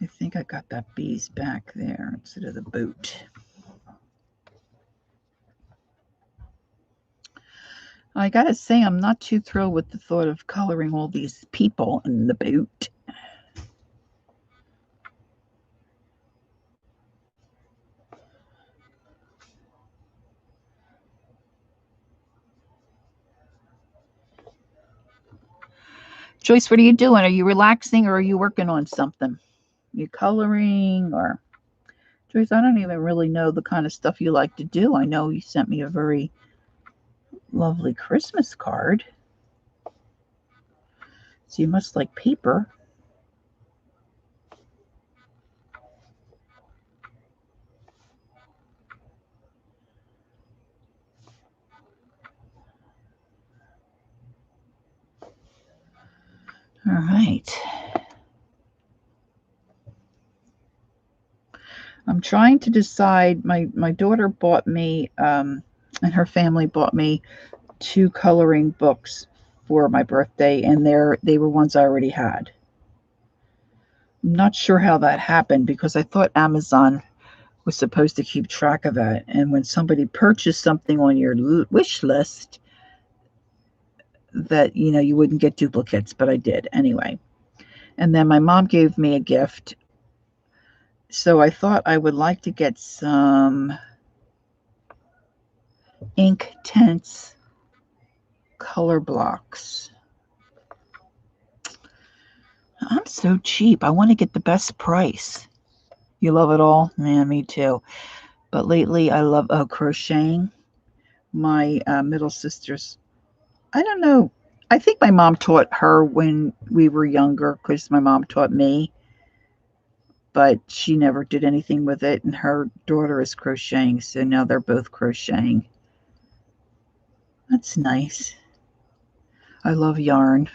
I think I got that bees back there instead of the boot. I gotta say, I'm not too thrilled with the thought of coloring all these people in the boot. Joyce, what are you doing? Are you relaxing or are you working on something? You coloring or Joyce, I don't even really know the kind of stuff you like to do. I know you sent me a very lovely Christmas card. So you must like paper. All right. I'm trying to decide. My daughter bought me, and her family bought me 2 coloring books for my birthday, and they were ones I already had. I'm not sure how that happened because I thought Amazon was supposed to keep track of that. And when somebody purchased something on your wish list, that you wouldn't get duplicates, but I did anyway. And then my mom gave me a gift. So I thought I would like to get some Inktense color blocks. I'm so cheap. I want to get the best price. You love it all? Yeah, me too. But lately I love crocheting. My middle sister's, I don't know. I think my mom taught her when we were younger because my mom taught me, but she never did anything with it. And her daughter is crocheting, so now they're both crocheting. That's nice. I love yarn.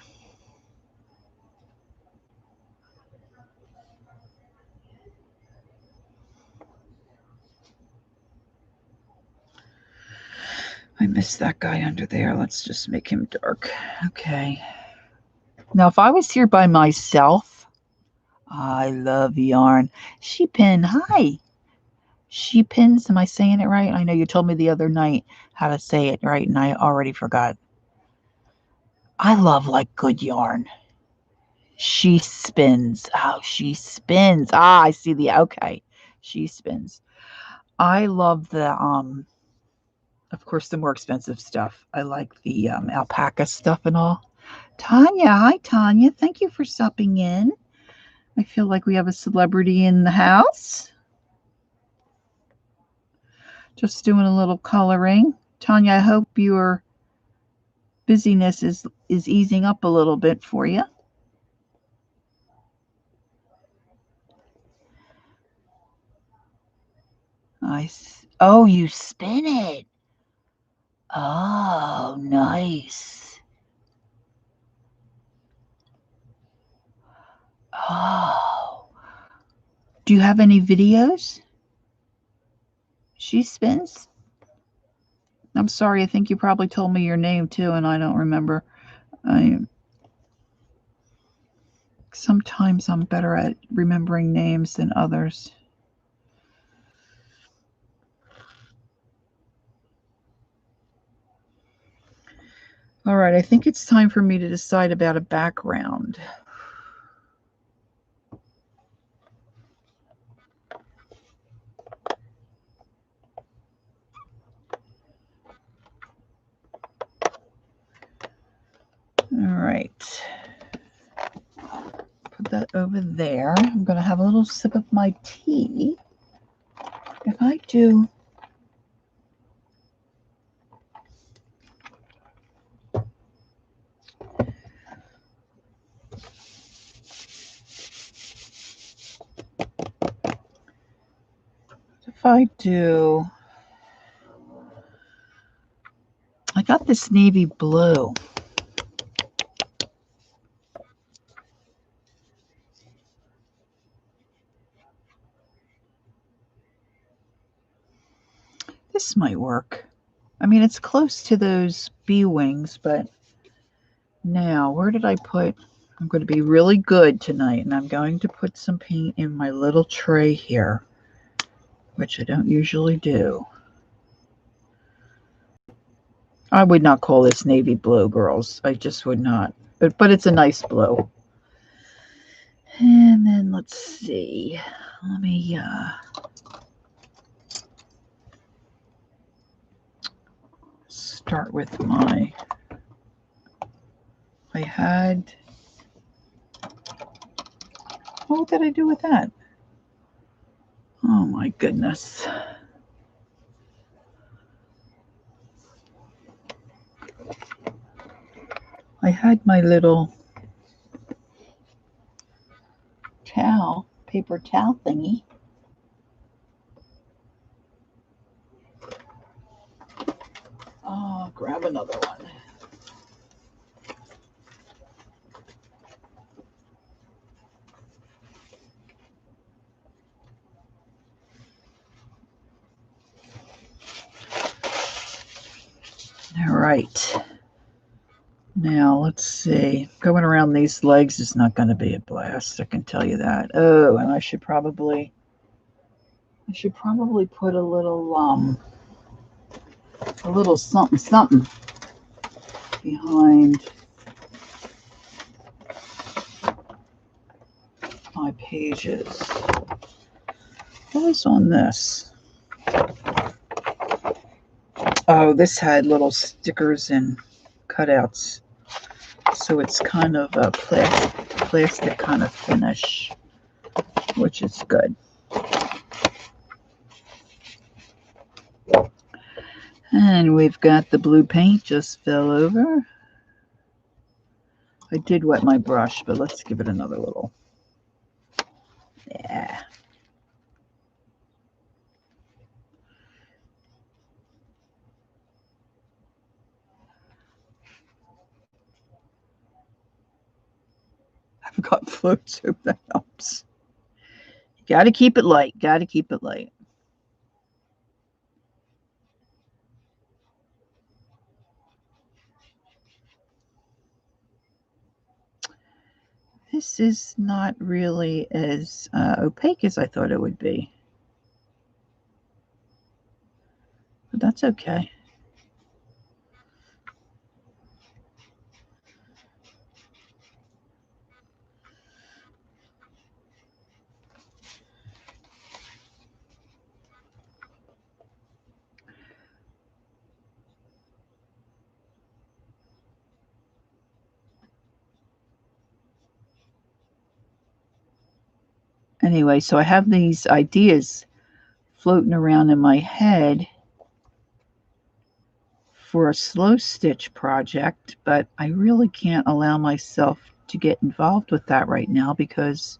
I miss that guy under there. Let's just make him dark. Okay. Now, if I was here by myself, I love yarn. Sheepin, hi. Sheepins, am I saying it right? I know you told me the other night how to say it right, and I already forgot. I love like good yarn. She spins. Oh, she spins. Ah, I see the okay. She spins. I love the of course the more expensive stuff. I like the alpaca stuff and all. Tanya, hi Tanya. Thank you for stopping in. I feel like we have a celebrity in the house. Just doing a little coloring. Tanya, I hope your busyness is easing up a little bit for you. Oh, you spin it. Oh, nice. Oh. Do you have any videos? She spins? I'm sorry, I think you probably told me your name too, and I don't remember. Sometimes I'm better at remembering names than others. All right, I think it's time for me to decide about a background. All right. Put that over there. I'm going to have a little sip of my tea. If I do... I got this navy blue. This might work. I mean, it's close to those bee wings, but now, where did I put? I'm going to be really good tonight, and I'm going to put some paint in my little tray here, which I don't usually do. I would not call this navy blue, girls. I just would not. But it's a nice blue. And then let's see. Let me start with my. I had. What did I do with that? Oh my goodness. I had my little towel, paper towel thingy. Oh, grab another one. All right. Now, let's see. Going around these legs is not going to be a blast, I can tell you that. Oh, and I should probably put a little something behind my pages. What was on this? Oh, this had little stickers and cutouts. So it's kind of a plastic kind of finish, which is good. And we've got the blue paint just fell over. I did wet my brush, but let's give it another little. Yeah. I've got floats, hope that helps. Got to keep it light. Got to keep it light. This is not really as opaque as I thought it would be. But that's okay. Anyway, so I have these ideas floating around in my head for a slow stitch project, but I really can't allow myself to get involved with that right now because,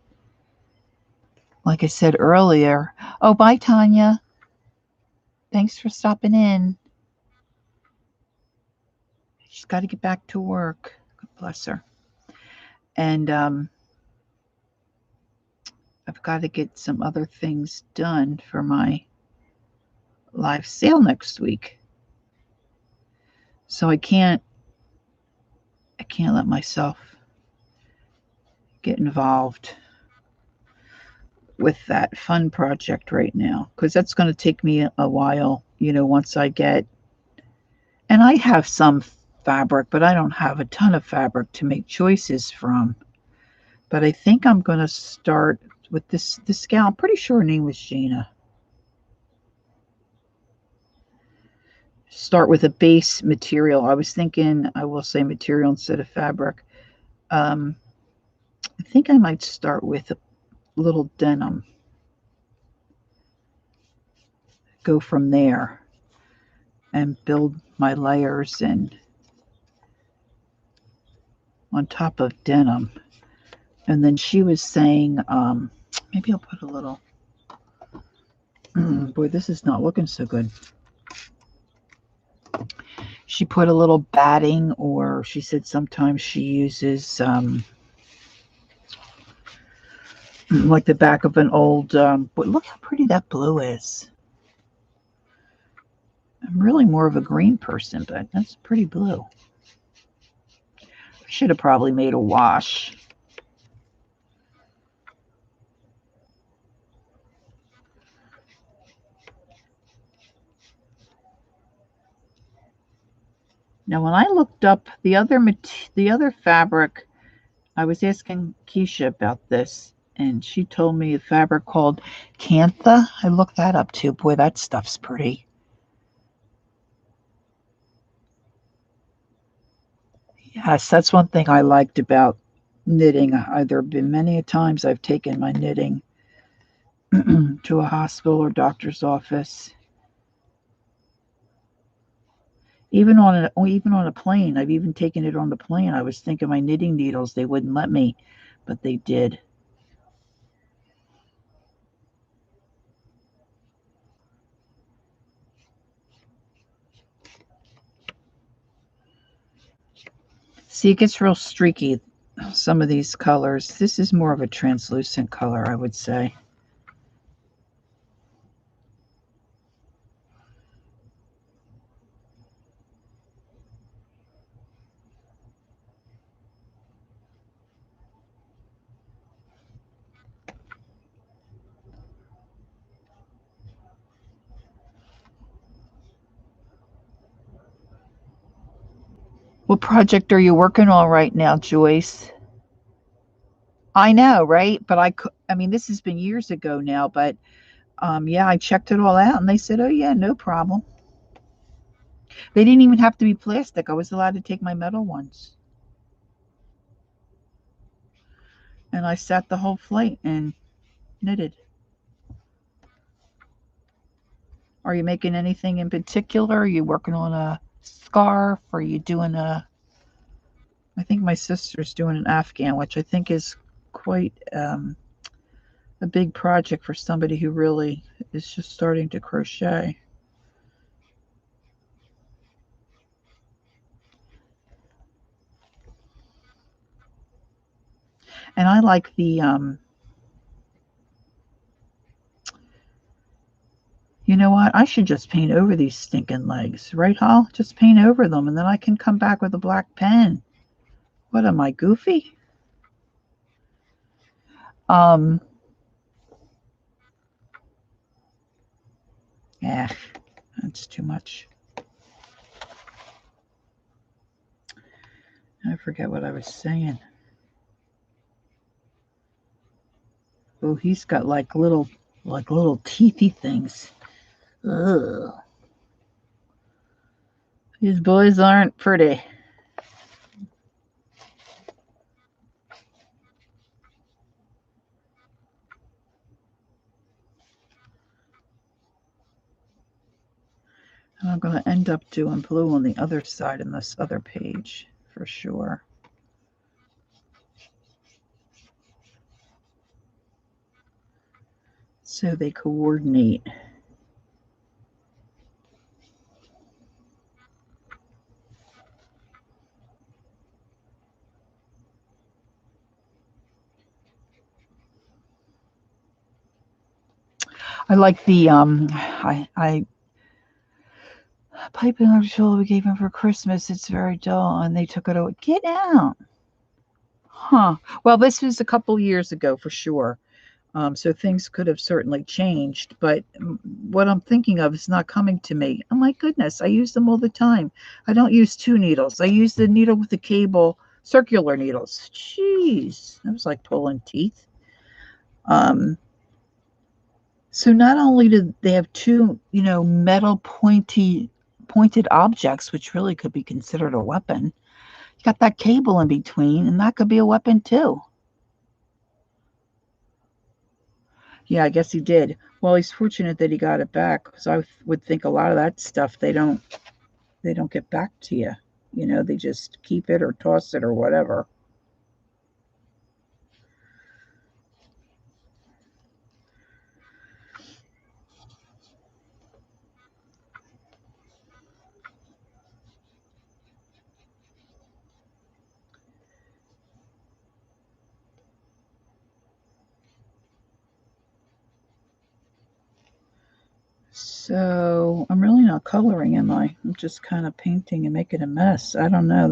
like I said earlier, oh, bye, Tanya. Thanks for stopping in. She's got to get back to work. God bless her. And I've got to get some other things done for my live sale next week. So I can't let myself get involved with that fun project right now because that's going to take me a while, once I get, and I have some fabric, but I don't have a ton of fabric to make choices from. But I think I'm going to start with this gal. I'm pretty sure her name was Gina. Start with a base material. I was thinking I will say material instead of fabric. I think I might start with a little denim. Go from there and build my layers and on top of denim. And then she was saying, maybe I'll put a little, boy, this is not looking so good. She put a little batting, or she said sometimes she uses like the back of an old, but look how pretty that blue is. I'm really more of a green person, but that's pretty blue. I should have probably made a wash. Now, when I looked up the other fabric, I was asking Keisha about this, and she told me a fabric called Cantha. I looked that up too. Boy, that stuff's pretty. Yes, that's one thing I liked about knitting. There have been many times I've taken my knitting to a hospital or doctor's office. Even on a plane, I've even taken it on the plane. I was thinking my knitting needles, they wouldn't let me, but they did. See, it gets real streaky, some of these colors. This is more of a translucent color, I would say. What project are you working on right now, Joyce? I know, right? But I mean, this has been years ago now, but yeah, I checked it all out and they said, oh, yeah, no problem. They didn't even have to be plastic. I was allowed to take my metal ones. And I sat the whole flight and knitted. Are you making anything in particular? Are you working on a scarf? Are you doing I think my sister's doing an Afghan, which I think is quite a big project for somebody who really is just starting to crochet. And I like you know what? I should just paint over these stinking legs, right, Hal? Just paint over them, and then I can come back with a black pen. What am I, goofy? Um, yeah, that's too much. I forget what I was saying. Oh, he's got like little teethy things. Ugh. These boys aren't pretty. And I'm going to end up doing blue on the other side in this other page for sure. So they coordinate. I like the I piping our shoulder we gave him for Christmas. It's very dull, and they took it away. Get out, huh? Well, this was a couple years ago for sure. So things could have certainly changed, but what I'm thinking of is not coming to me. Oh my goodness, I use them all the time. I don't use two needles. I use the needle with the cable, circular needles. Jeez, that was like pulling teeth. Um, so not only do they have two, metal pointed objects, which really could be considered a weapon, you got that cable in between, and that could be a weapon too. Yeah, I guess he did. Well, he's fortunate that he got it back because I would think a lot of that stuff they don't get back to you. They just keep it or toss it or whatever. So I'm really not coloring, am I? I'm just kind of painting and making a mess. I don't know.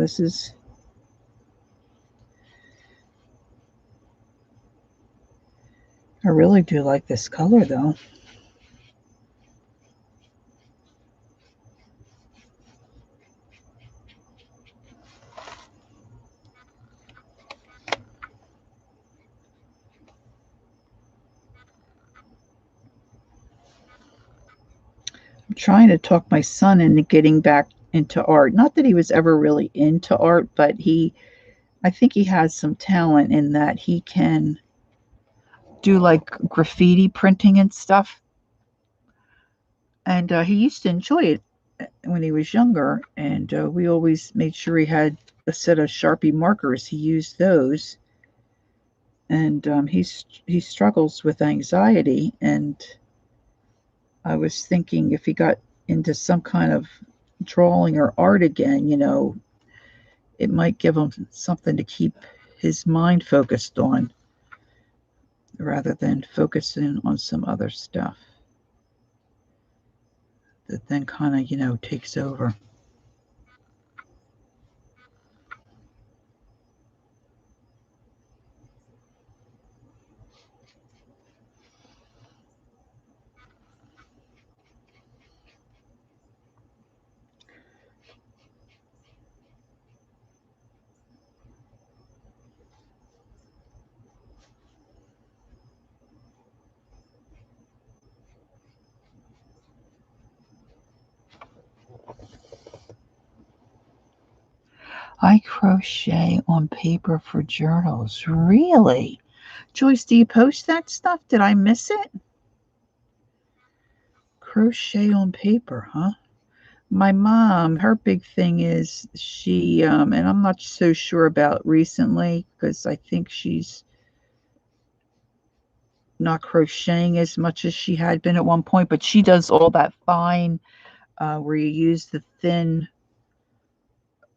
I really do like this color though. I'm trying to talk my son into getting back into art. Not that he was ever really into art, but I think he has some talent in that he can do like graffiti printing and stuff. And he used to enjoy it when he was younger. And we always made sure he had a set of Sharpie markers. He used those. And he struggles with anxiety. And I was thinking if he got into some kind of drawing or art again, it might give him something to keep his mind focused on rather than focusing on some other stuff that then kind of, takes over. I crochet on paper for journals. Really? Joyce, do you post that stuff? Did I miss it? Crochet on paper, huh? My mom, her big thing is and I'm not so sure about recently because I think she's not crocheting as much as she had been at one point, but she does all that fine where you use the thin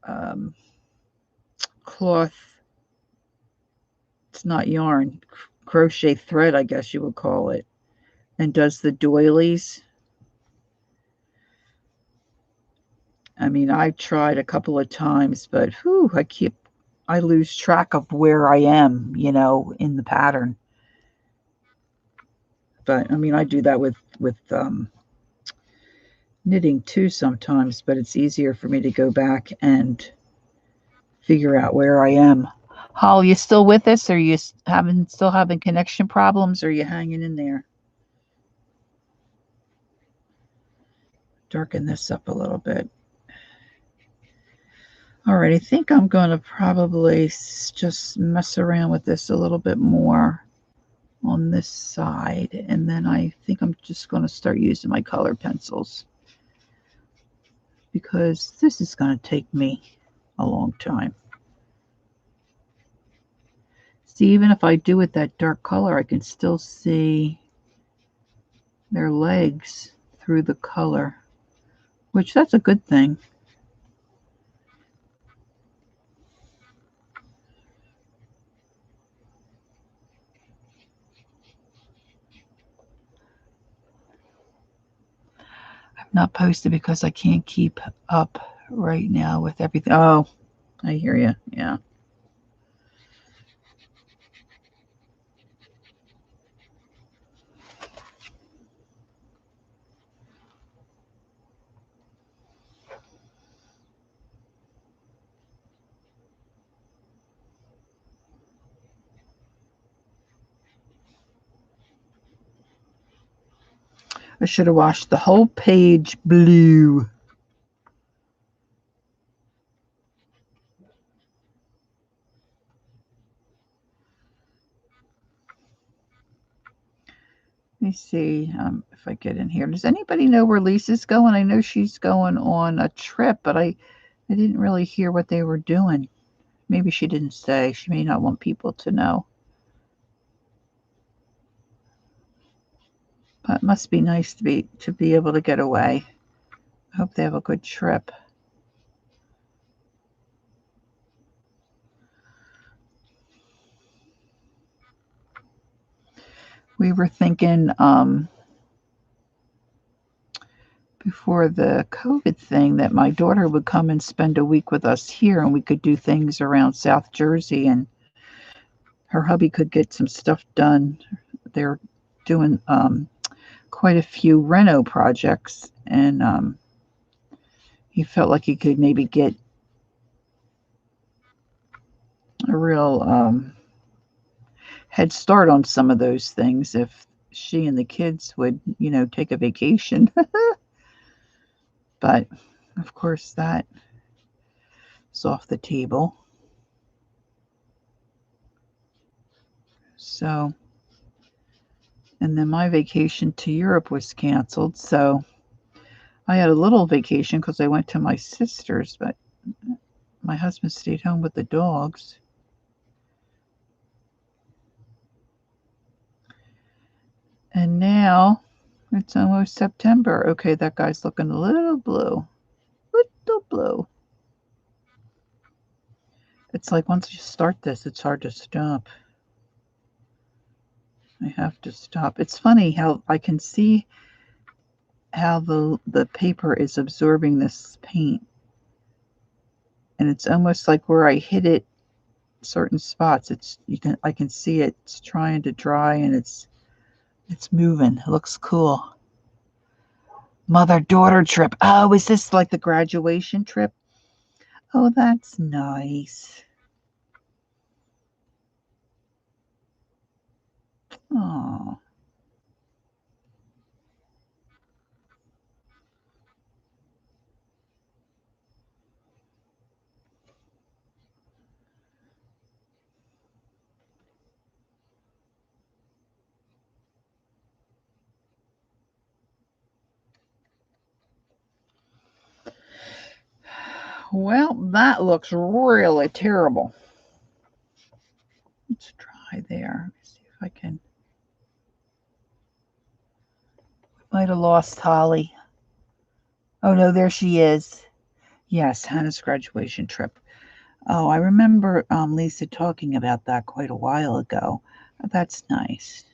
um, cloth. It's not yarn, crochet thread, I guess you would call it, and does the doilies. I mean, I've tried a couple of times, but whew, I lose track of where I am, in the pattern. But I mean, I do that with knitting too sometimes, but it's easier for me to go back and figure out where I am. Holly, you still with us? Are you still having connection problems? Or are you hanging in there? Darken this up a little bit. All right, I think I'm going to probably just mess around with this a little bit more on this side, and then I think I'm just going to start using my color pencils because this is going to take me a long time. See, even if I do it that dark color, I can still see their legs through the color, which that's a good thing. I've not posted because I can't keep up right now with everything. Oh, I hear you. Yeah. I should have washed the whole page blue. Let me see if I get in here. Does anybody know where Lisa's going? I know she's going on a trip, but I didn't really hear what they were doing. Maybe she didn't say. She may not want people to know. But it must be nice to be able to get away. I hope they have a good trip. We were thinking before the COVID thing that my daughter would come and spend a week with us here, and we could do things around South Jersey, and her hubby could get some stuff done. They're doing quite a few reno projects, and he felt like he could maybe get a real head start on some of those things if she and the kids would, take a vacation. But of course, that is off the table. So, and then my vacation to Europe was canceled. So I had a little vacation because I went to my sister's, but my husband stayed home with the dogs. And now it's almost September. Okay, that guy's looking a little blue. Little blue. It's like once you start this, it's hard to stop. I have to stop. It's funny how I can see how the paper is absorbing this paint. And it's almost like where I hit it, certain spots, I can see it's trying to dry, and it's moving. It looks cool. Mother-daughter trip. Oh, is this like the graduation trip? Oh, that's nice. Oh. Well, that looks really terrible. Let's try there. Let's see if I can. Might have lost Holly. Oh no, there she is. Yes, Hannah's graduation trip. Oh, I remember Lisa talking about that quite a while ago. That's nice.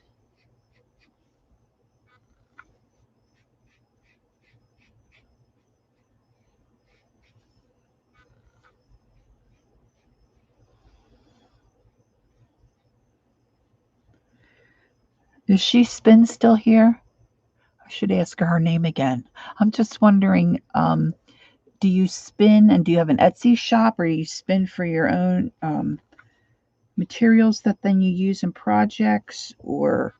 Is she Spin still here? I should ask her name again. I'm just wondering, do you spin, and do you have an Etsy shop, or do you spin for your own materials that then you use in projects, or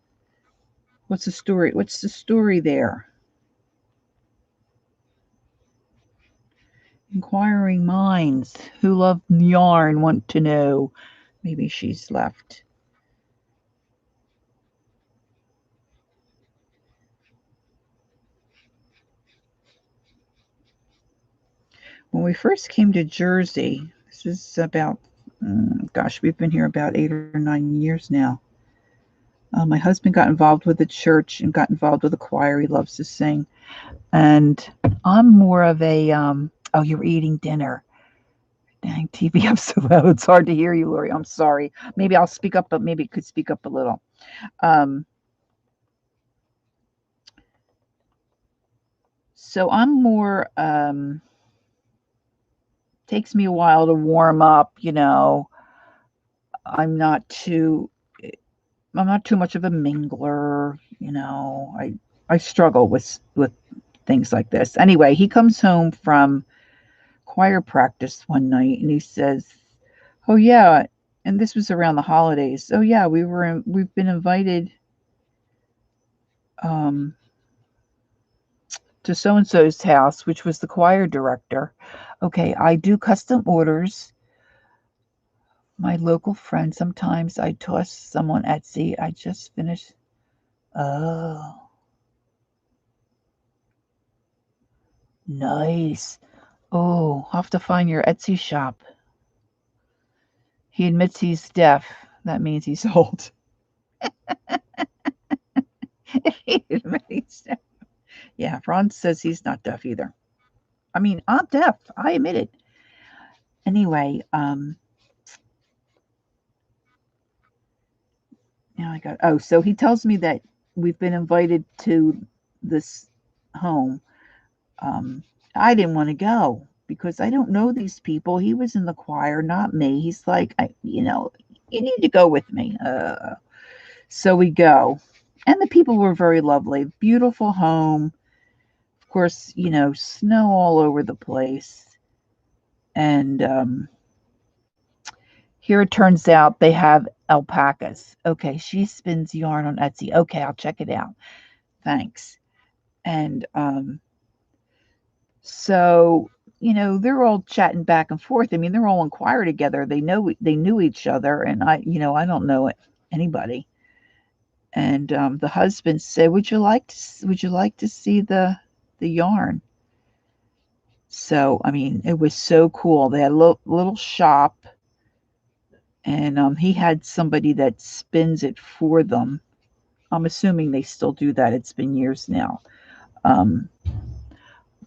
what's the story? What's the story there? Inquiring minds who love yarn want to know. Maybe she's left. When we first came to Jersey, this is about, gosh, we've been here about 8 or 9 years now. My husband got involved with the church and got involved with the choir. He loves to sing. And I'm more of a, oh, you're eating dinner. Dang, TV up so loud. It's hard to hear you, Lori. I'm sorry. Maybe I'll speak up, but maybe it could speak up a little. Um, so I'm more, takes me a while to warm up, I'm not too I'm not too much of a mingler, I struggle with things like this. Anyway, he comes home from choir practice one night and he says, "Oh yeah," and this was around the holidays. "Oh yeah, we've been invited um to so and so's house," which was the choir director. Okay, I do custom orders. My local friend, sometimes I toss some on Etsy. I just finished. Oh, nice. Oh, I'll have to find your Etsy shop. He admits he's deaf. That means he's old. He admits he's deaf. Yeah, Ron says he's not deaf either. I mean, I'm deaf. I admit it. Anyway, now I got. Oh, so he tells me that we've been invited to this home. I didn't want to go because I don't know these people. He was in the choir, not me. He's like, you need to go with me. So we go. And the people were very lovely. Beautiful home. Of course, snow all over the place. And here it turns out they have alpacas. Okay, she spins yarn on Etsy. Okay, I'll check it out. Thanks. And so, they're all chatting back and forth. I mean, they're all in choir together. They knew each other, and I don't know anybody. And the husband said, would you like to see the yarn?" So, I mean, it was so cool. They had a little shop, and he had somebody that spins it for them. I'm assuming they still do that. It's been years now. Um,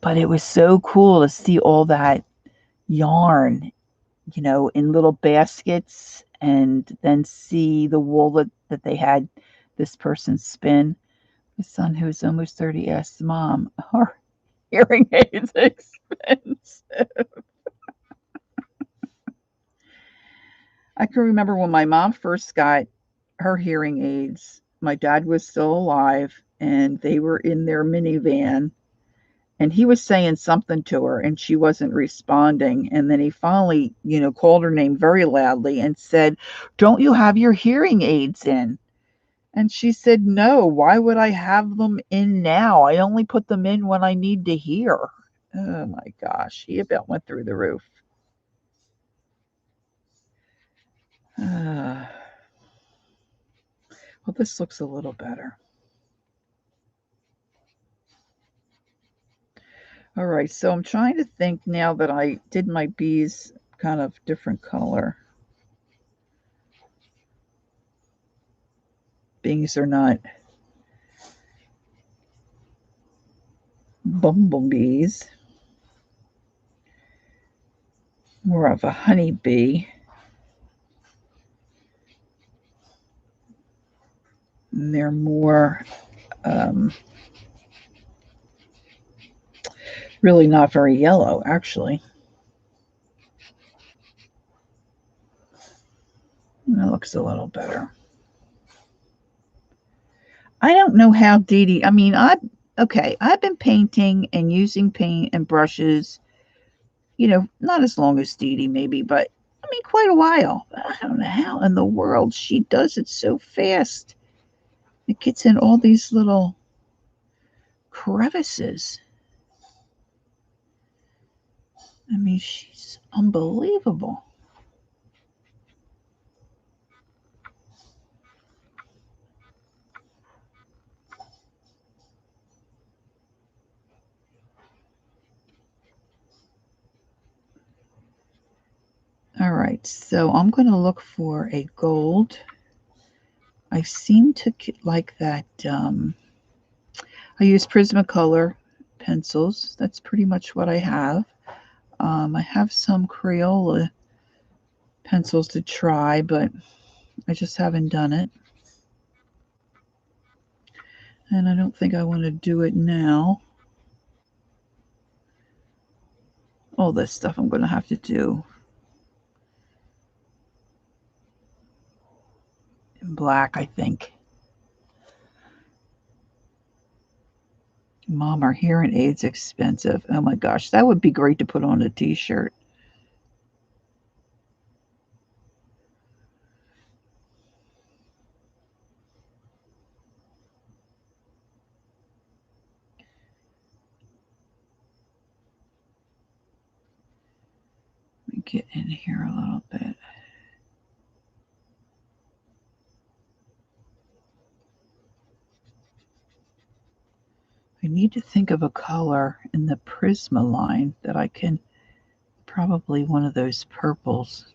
but it was so cool to see all that yarn, in little baskets, and then see the wool that they had this person spin. My son, who's almost 30, asked Mom, "Are hearing aids expensive?" I can remember when my mom first got her hearing aids, my dad was still alive, and they were in their minivan, and he was saying something to her, and she wasn't responding. And then he finally, called her name very loudly and said, "Don't you have your hearing aids in?" And she said, "No, why would I have them in now? I only put them in when I need to hear." Oh my gosh, he about went through the roof. Well, this looks a little better. All right, so I'm trying to think now that I did my bees kind of different color. Bees are not bumblebees, more of a honeybee. And they're more really not very yellow, actually. That looks a little better. I don't know how Dee Dee, I mean, I've been painting and using paint and brushes, not as long as Dee Dee maybe, but I mean, quite a while. I don't know how in the world she does it so fast. It gets in all these little crevices. I mean, she's unbelievable. All right, so I'm going to look for a gold. I seem to like that. I use Prismacolor pencils. That's pretty much what I have. I have some Crayola pencils to try, but I just haven't done it. And I don't think I want to do it now. All this stuff I'm going to have to do in black, I think. Mom, are hearing aids expensive? Oh my gosh, that would be great to put on a t-shirt. Let me get in here a little bit. I need to think of a color in the Prisma line that I can, probably one of those purples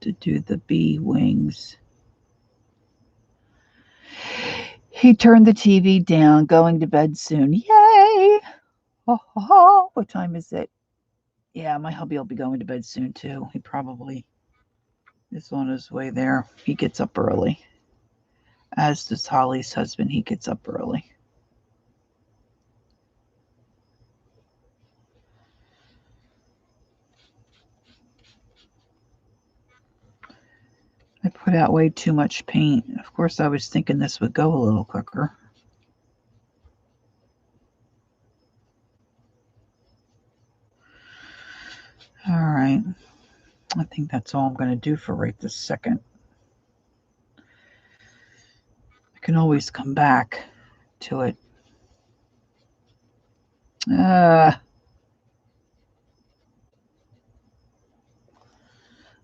to do the bee wings. He turned the TV down, going to bed soon. Yay! Oh. What time is it? Yeah, my hubby will be going to bed soon too. He probably is on his way there. He gets up early. As does Holly's husband. He gets up early. I put out way too much paint. Of course, I was thinking this would go a little quicker. All right. I think that's all I'm going to do for right this second. I can always come back to it.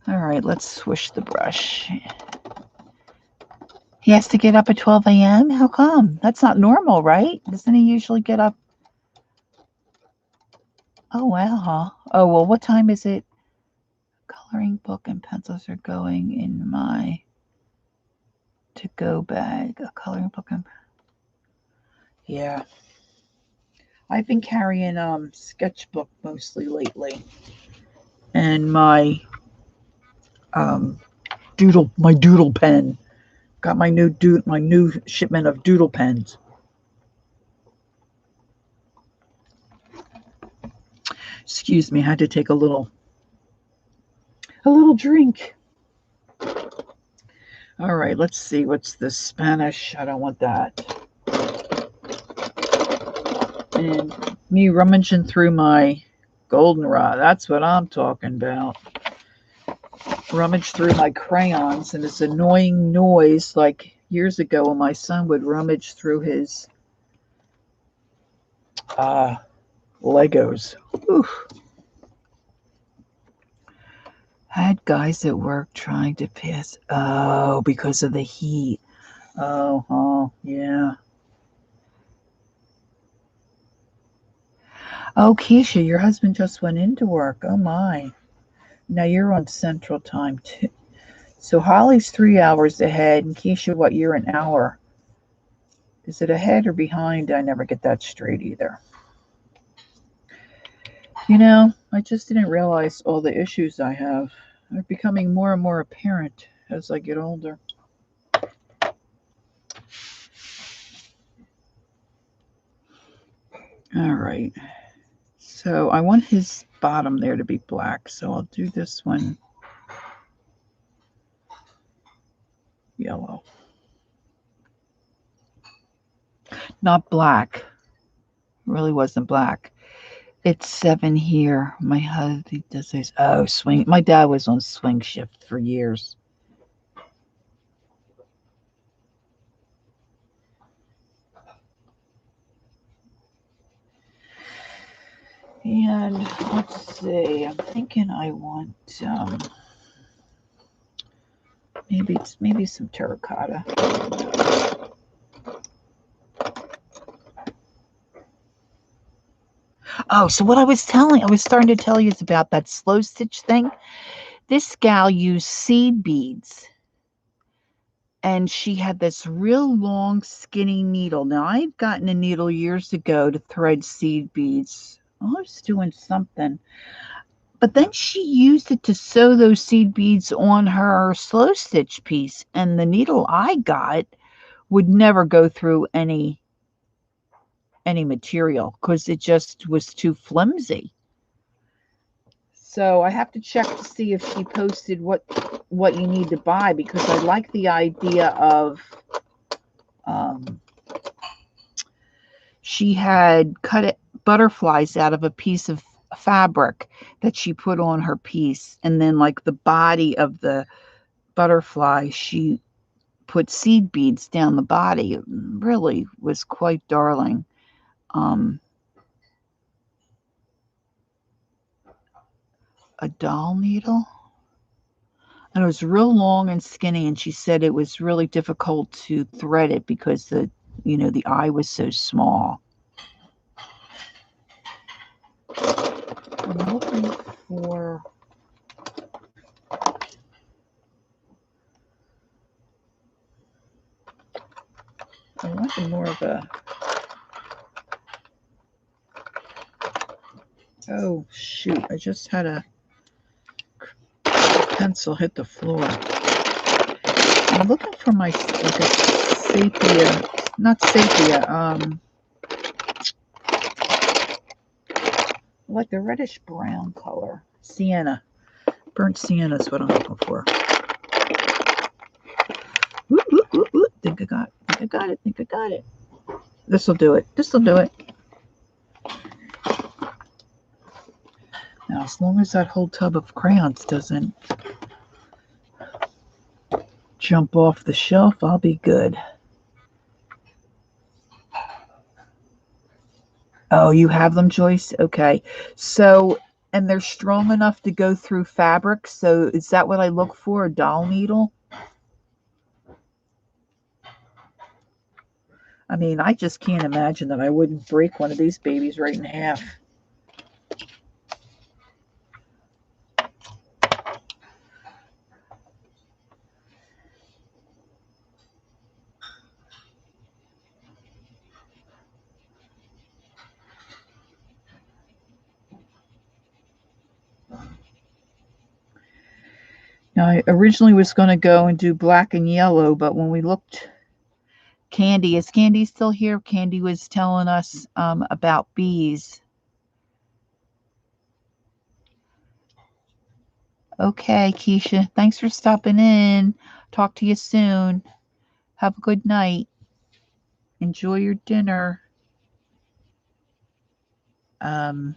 All right, let's swish the brush. He has to get up at 12 a.m.? How come? That's not normal, right? Doesn't he usually get up? Oh, wow. Oh, well, what time is it? Coloring book and pencils are going in my to-go bag. A coloring book and... Yeah. I've been carrying sketchbook mostly lately. And my doodle pen. Got my new shipment of doodle pens. Excuse me, I had to take a little drink. All right, let's see. What's this? Spanish? I don't want that. And me rummaging through my goldenrod. That's what I'm talking about. Rummage through my crayons, and this annoying noise like years ago when my son would rummage through his Legos. Oof. Had guys at work trying to pass. Oh, because of the heat. Oh, yeah. Oh, Keisha, your husband just went into work. Oh, my. Now you're on Central Time, too. So Holly's 3 hours ahead, and Keisha, what, you're an hour? Is it ahead or behind? I never get that straight either. You know, I just didn't realize all the issues I have. They're becoming more and more apparent as I get older. All right. So I want his bottom there to be black, so I'll do this one yellow. Not black. It really wasn't black. It's 7 here. My husband does this. Oh, swing. My dad was on swing shift for years. And let's see. I'm thinking I want maybe some terracotta. Oh, so what I was starting to tell you is about that slow stitch thing. This gal used seed beads, and she had this real long, skinny needle. Now, I had gotten a needle years ago to thread seed beads. I was doing something. But then she used it to sew those seed beads on her slow stitch piece, and the needle I got would never go through any material because it just was too flimsy. So I have to check to see if she posted what you need to buy, because I like the idea of she had cut butterflies out of a piece of fabric that she put on her piece, and then like the body of the butterfly, she put seed beads down the body. It really was quite darling. A doll needle, and it was real long and skinny, and she said it was really difficult to thread it because the eye was so small. I'm looking for I wanted more of a... Oh, shoot. I just had a pencil hit the floor. I'm looking for my, like a sepia, not sepia, like the reddish brown color. Sienna. Burnt sienna is what I'm looking for. think I got it. I think I got it. I think I got it. This will do it. This will do it. Now, as long as that whole tub of crayons doesn't jump off the shelf, I'll be good. Oh, you have them, Joyce? Okay. So, and they're strong enough to go through fabric. So is that what I look for? A doll needle? I mean, I just can't imagine that I wouldn't break one of these babies right in half. Now, I originally was going to go and do black and yellow, but when we looked, Candy, is Candy still here? Candy was telling us about bees. Okay, Keisha, thanks for stopping in. Talk to you soon. Have a good night. Enjoy your dinner. Candy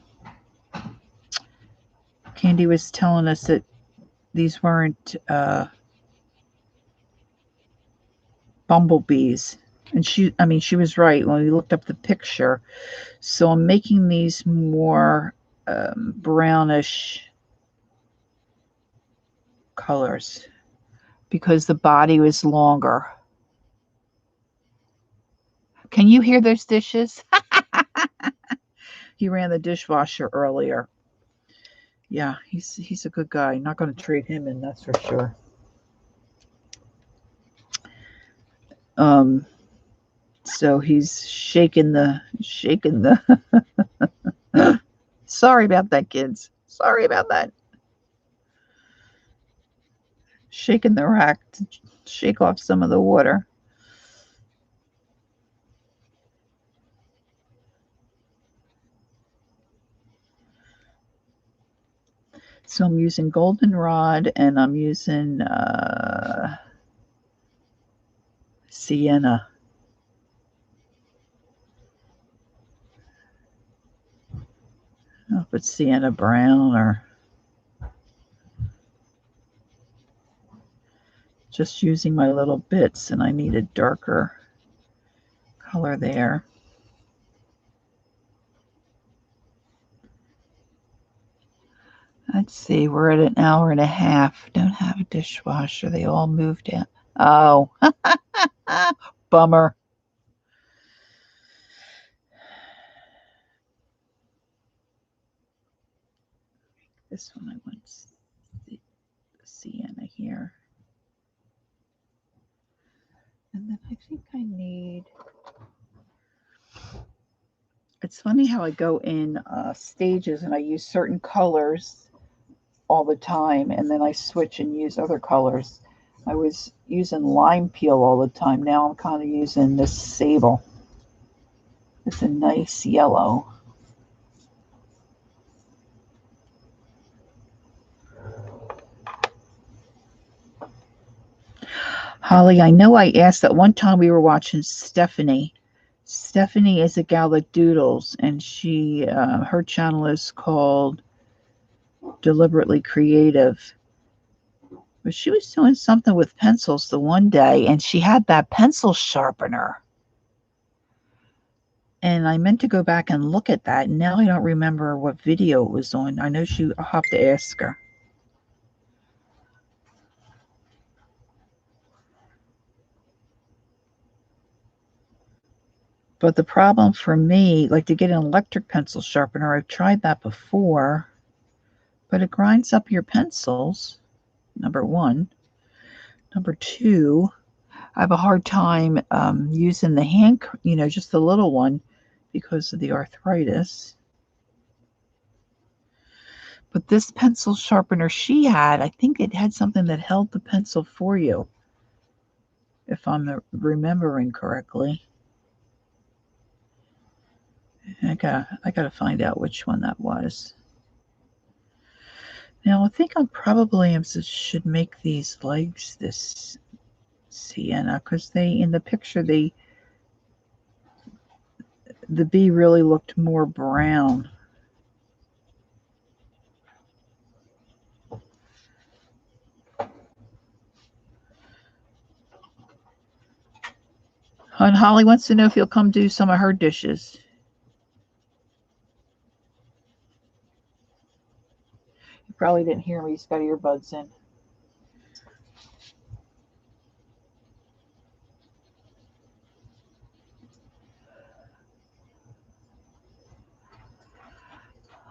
was telling us that these weren't bumblebees. And she was right when we looked up the picture. So I'm making these more brownish colors because the body was longer. Can you hear those dishes? He ran the dishwasher earlier. Yeah, he's a good guy. Not going to trade him in, that's for sure. So he's shaking the Sorry about that, kids. Sorry about that. Shaking the rack to shake off some of the water. So I'm using goldenrod and I'm using sienna. I'll put sienna brown or just using my little bits, and I need a darker color there. Let's see, we're at an hour and a half. Don't have a dishwasher. They all moved out. Oh, bummer. This one I want the sienna here. And then I think I need, it's funny how I go in stages and I use certain colors all the time and then I switch and use other colors. I was using lime peel all the time. Now I'm kind of using this sable. It's a nice yellow. Holly, I know I asked that one time we were watching Stephanie. Stephanie is a gal that doodles, and she her channel is called Deliberately Creative. But she was doing something with pencils the one day, and she had that pencil sharpener. And I meant to go back and look at that, and now I don't remember what video it was on. I know I'll have to ask her. But the problem for me, like to get an electric pencil sharpener, I've tried that before, but it grinds up your pencils, number one. Number two, I have a hard time using the hand, just the little one because of the arthritis. But this pencil sharpener she had, I think it had something that held the pencil for you, if I'm remembering correctly. I gotta find out which one that was. Now I think I probably should make these legs this sienna, because in the picture, the bee really looked more brown. And Holly wants to know if you'll come do some of her dishes. You probably didn't hear me. He's got earbuds in.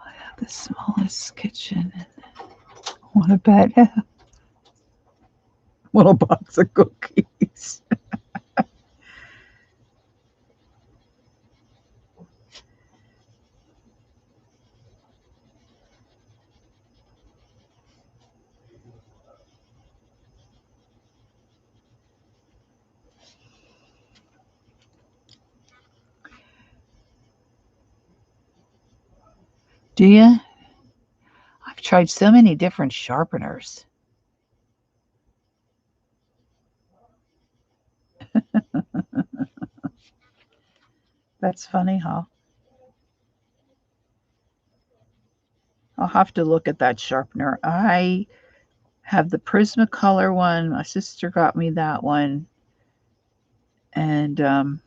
I have the smallest kitchen. Want to bet? Little box of cookies. Do you? I've tried so many different sharpeners. That's funny, huh? I'll have to look at that sharpener. I have the Prismacolor one. My sister got me that one. And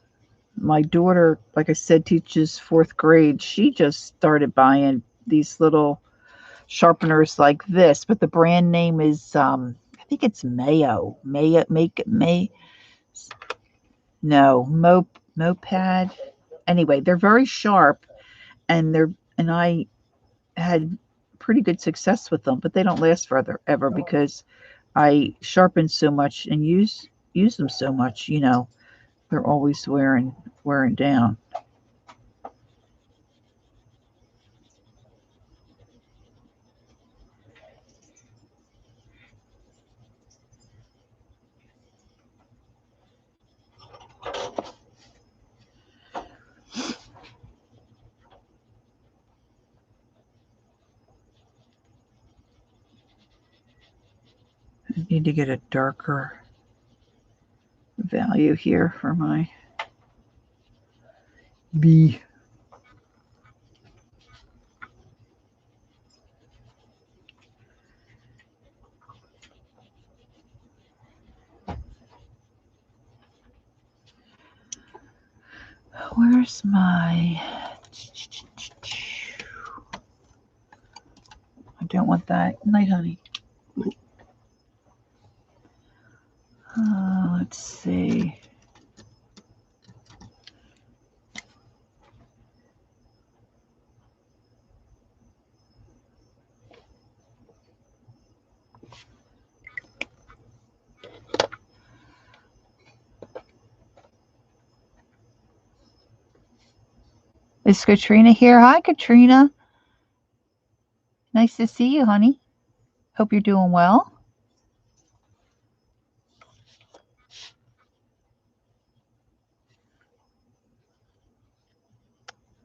my daughter, like I said, teaches fourth grade. She just started buying these little sharpeners like this, but the brand name is I think it's Mayo. Mopad. Anyway, they're very sharp, and I had pretty good success with them, but they don't last forever because I sharpen so much and use them so much. They're always wearing down. I need to get a darker value here for my B. Where's my... I don't want that. Night, honey. Let's see. Is Katrina here? Hi, Katrina. Nice to see you, honey. Hope you're doing well.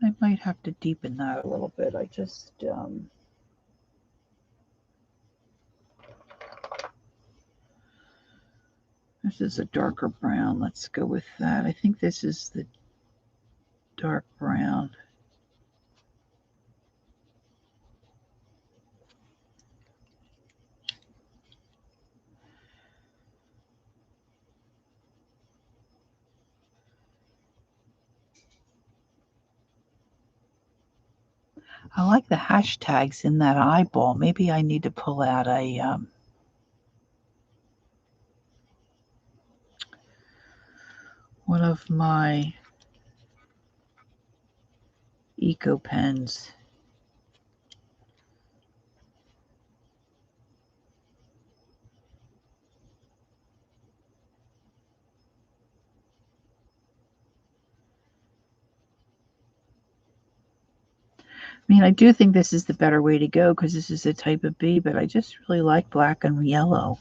I might have to deepen that a little bit. I just, this is a darker brown. Let's go with that. I think this is the dark brown. I like the hashtags in that eyeball. Maybe I need to pull out one of my Eco pens. I mean, I do think this is the better way to go because this is a type of bee, but I just really like black and yellow.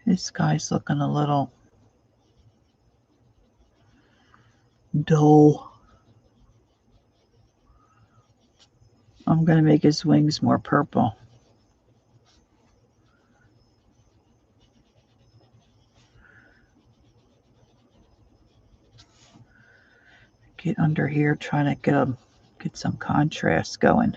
This guy's looking a little dull. I'm going to make his wings more purple. get under here, trying to get some contrast going.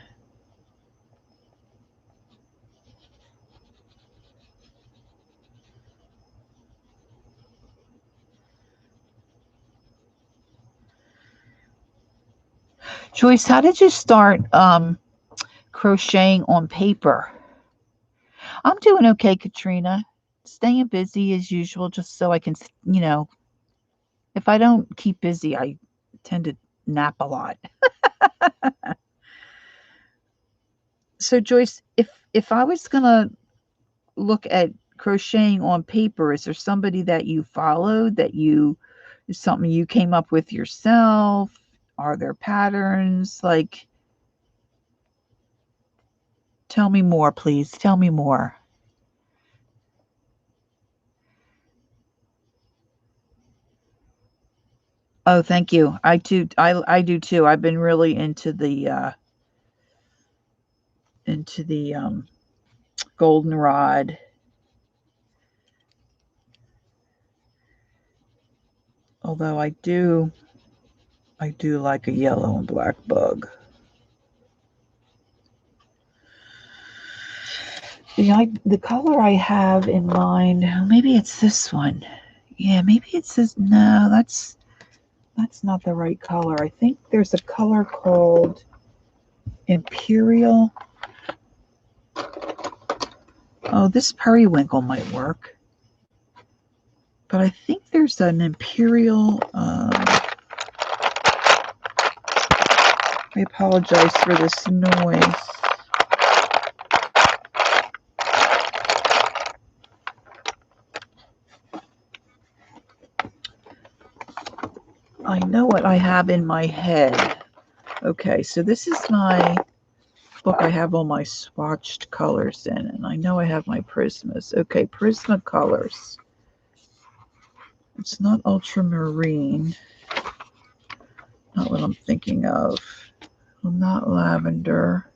Joyce, how did you start crocheting on paper? I'm doing okay, Katrina. Staying busy as usual, just so I can, if I don't keep busy, I tend to nap a lot. So, Joyce, if I was gonna look at crocheting on paper, is there somebody that you followed is something you came up with yourself? Are there patterns? Like, tell me more, please. Tell me more. Oh, thank you. I do too. I've been really into the goldenrod. Although I do like a yellow and black bug. The color I have in mind, maybe it's this one. Yeah, maybe it's this. No, that's not the right color. I think there's a color called Imperial. Oh, this periwinkle might work. But I think there's an Imperial. I apologize for this noise. I know what I have in my head. Okay, so this is my book I have all my swatched colors in, and I know I have my Prismas. Okay, Prisma colors. It's not ultramarine. Not what I'm thinking of. Not lavender.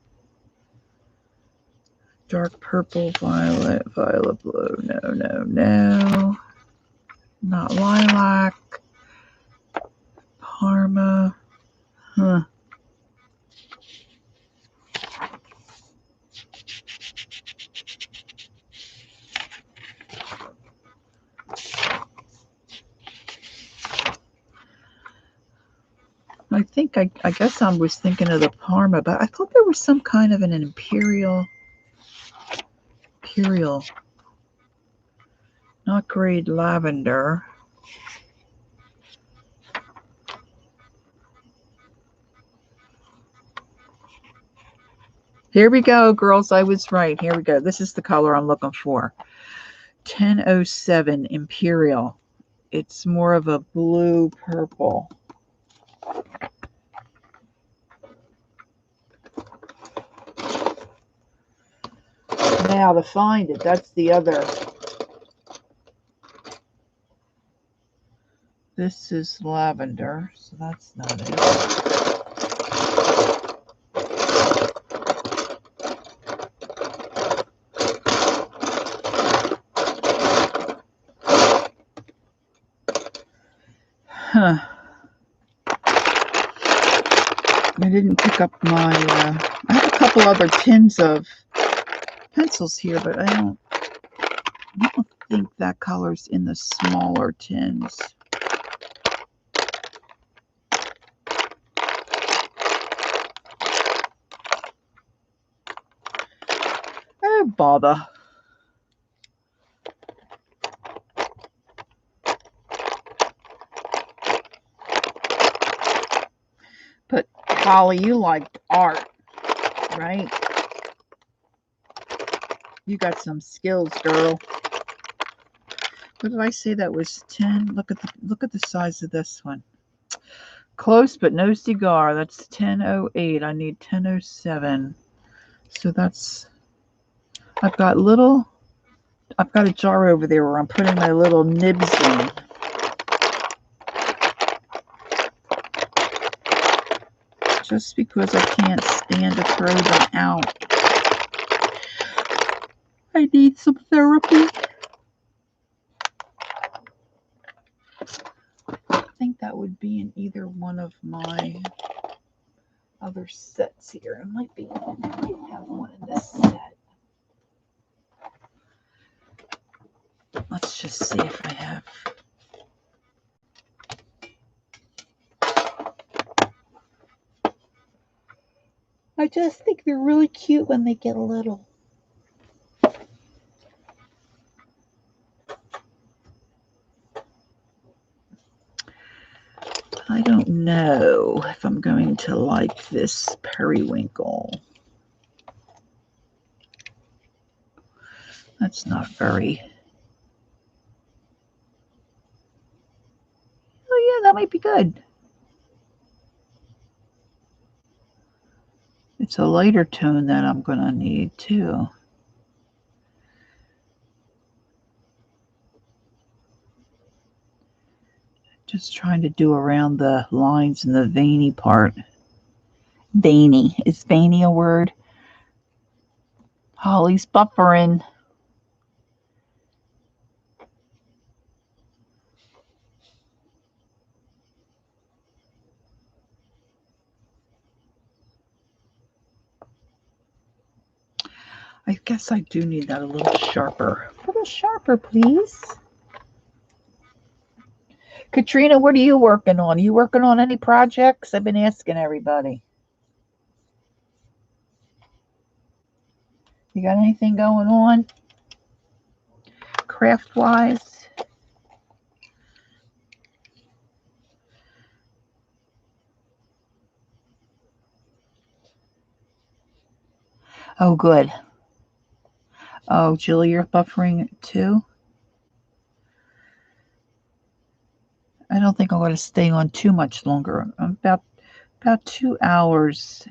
Dark purple, violet, violet blue. No. Not lilac. Parma. Huh. I guess I was thinking of the Parma, but I thought there was some kind of an imperial, not grade lavender. Here we go, girls. I was right. Here we go. This is the color I'm looking for. 1007 Imperial. It's more of a blue purple. Now to find it, that's the other. This is lavender, so that's not it. Huh. I didn't pick up my, I have a couple other tins of pencils here, but I don't think that color's in the smaller tins. Oh, bother. But Holly, you liked art, right? You got some skills, girl. What did I say that was 10? Look at the size of this one. Close but no cigar. That's 1008. I need 1007. So that's, I've got a jar over there where I'm putting my little nibs in. Just because I can't stand to throw them out. I need some therapy. I think that would would be in either one of my other sets here. It might have one in this set. Let's just see if I have. I just think they're really cute when they get little. I don't know if I'm going to like this periwinkle. That's not very... Oh yeah, that might be good. It's a lighter tone that I'm going to need too. Just trying to do around the lines in the veiny part. Veiny. Is veiny a word? Holly's buffering. I guess I do need that a little sharper. A little sharper, please. Katrina, what are you working on? Are you working on any projects? I've been asking everybody. You got anything going on? Craft-wise? Oh, good. Oh, Jill, you're buffering too? I don't think I'm going to stay on too much longer. I'm about 2 hours.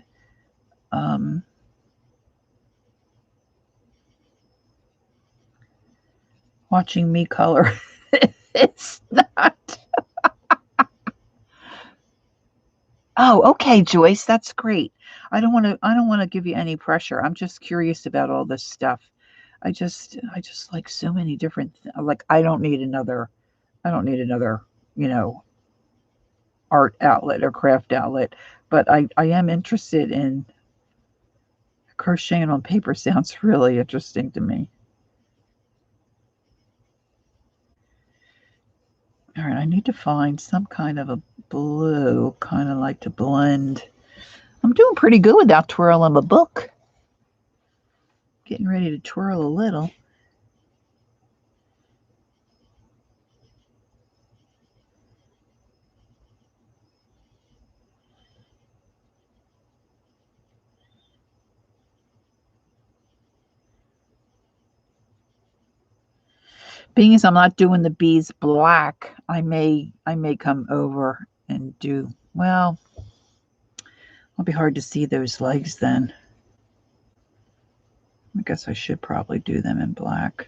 Watching me color. It's not. Oh, okay, Joyce, that's great. I don't want to give you any pressure. I'm just curious about all this stuff. I just like so many different like I don't need another, you know, art outlet or craft outlet, but I am interested in crocheting on paper. Sounds really interesting to me. All right, I need to find some kind of a blue, kind of like to blend. I'm doing pretty good without twirling my book. Getting ready to twirl a little. Being as I'm not doing the bees black, I may come over and do, well, it'll be hard to see those legs then. I guess I should probably do them in black.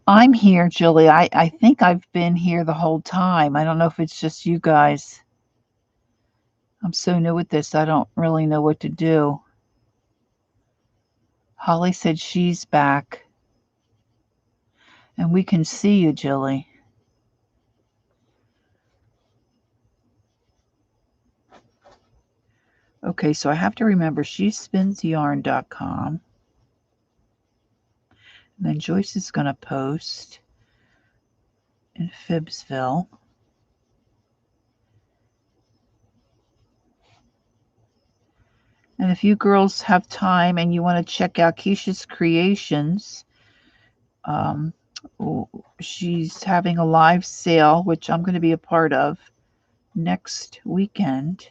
I'm here, Julie. I think I've been here the whole time. I don't know if it's just you guys. I'm so new at this, I don't really know what to do. Holly said she's back. And we can see you, Julie. Okay, so I have to remember shespinsyarn.com. And then Joyce is going to post in Phibbsville. And if you girls have time and you want to check out Keisha's Creations, she's having a live sale, which I'm going to be a part of next weekend.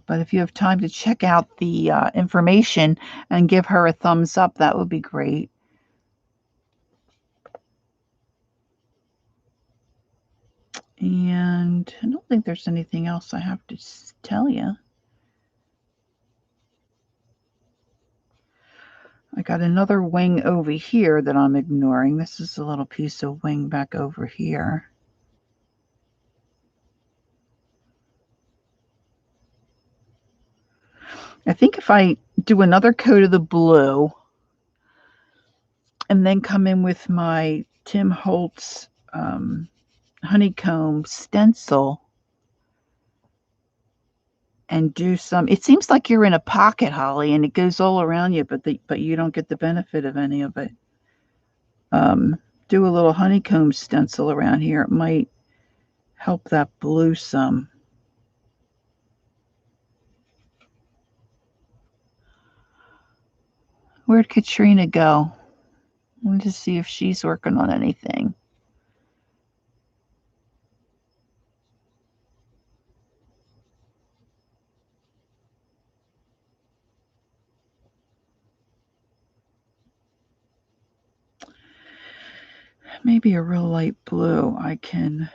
But if you have time to check out the information and give her a thumbs up, that would be great. And I don't think there's anything else I have to tell you. I got another wing over here that I'm ignoring. This is a little piece of wing back over here. I think if I do another coat of the blue and then come in with my Tim Holtz honeycomb stencil and do some, it seems like you're in a pocket, Holly, and it goes all around you, but you don't get the benefit of any of it. Do a little honeycomb stencil around here. It might help that blue some. Where'd Katrina go? Let me just see if she's working on anything. Maybe a real light blue. I can.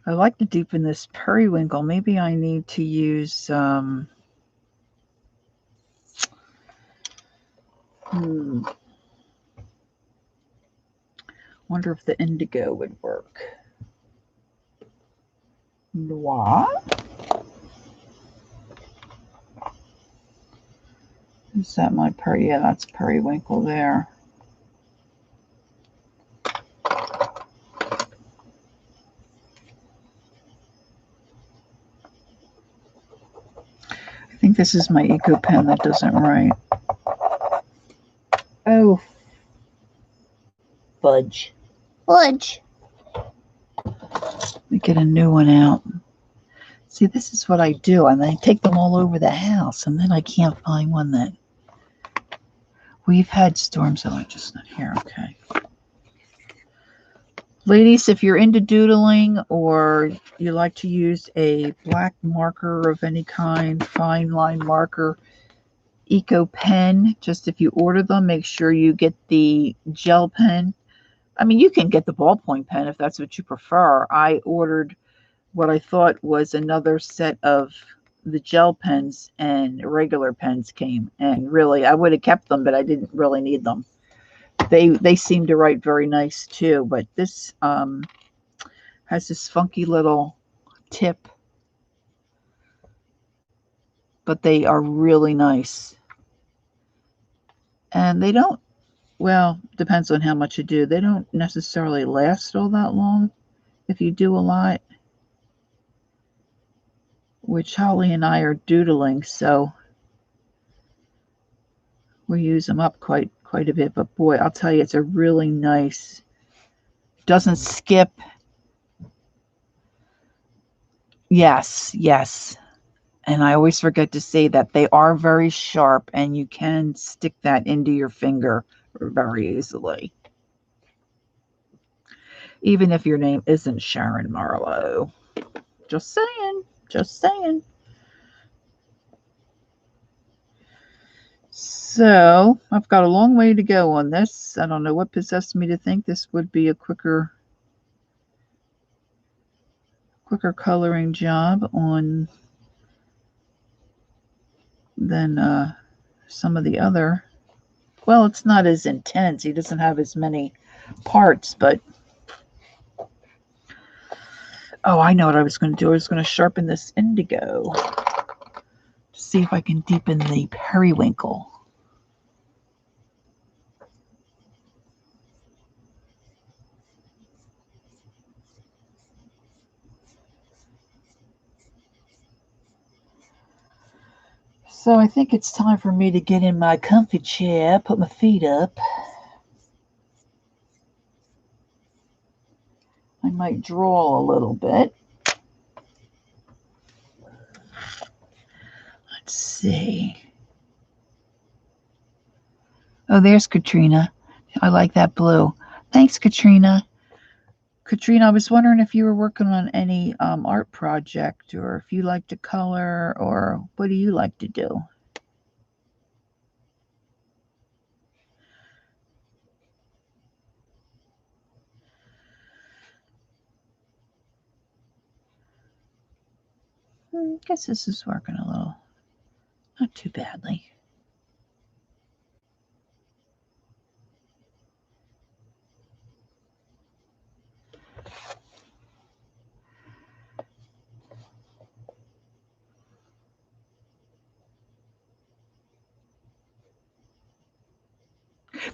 I like to deepen this periwinkle. Maybe I need to use wonder if the indigo would work. Noir. Is that my peri? Yeah, that's periwinkle there. I think this is my Eco pen that doesn't write. Oh, fudge. Fudge. Let me get a new one out. See, this is what I do, and I take them all over the house, and then I can't find one that... We've had storms. Oh, I'm just not here. Okay. Ladies, if you're into doodling or you like to use a black marker of any kind, fine line marker, Eco pen, just if you order them, make sure you get the gel pen. I mean, you can get the ballpoint pen if that's what you prefer. I ordered what I thought was another set of the gel pens, and regular pens came. And really, I would have kept them, but I didn't really need them. They seem to write very nice too, but this has this funky little tip, but they are really nice. And they don't, well, depends on how much you do. They don't necessarily last all that long if you do a lot, which Holly and I are doodling, so we use them up quite a bit. But boy, I'll tell you, it's a really nice, doesn't skip. Yes, yes. And I always forget to say that they are very sharp, and you can stick that into your finger very easily. Even if your name isn't Sharon Marlowe. Just saying. Just saying. So I've got a long way to go on this. I don't know what possessed me to think this would be a quicker coloring job on than some of the other. Well, it's not as intense. He doesn't have as many parts, but oh, I know what I was going to do. I was going to sharpen this indigo to see if I can deepen the periwinkle. So I think it's time for me to get in my comfy chair, put my feet up. I might draw a little bit. Let's see. Oh, there's Katrina. I like that blue. Thanks, Katrina. Katrina, I was wondering if you were working on any art project, or if you like to color, or what do you like to do? I guess this is working a little, not too badly.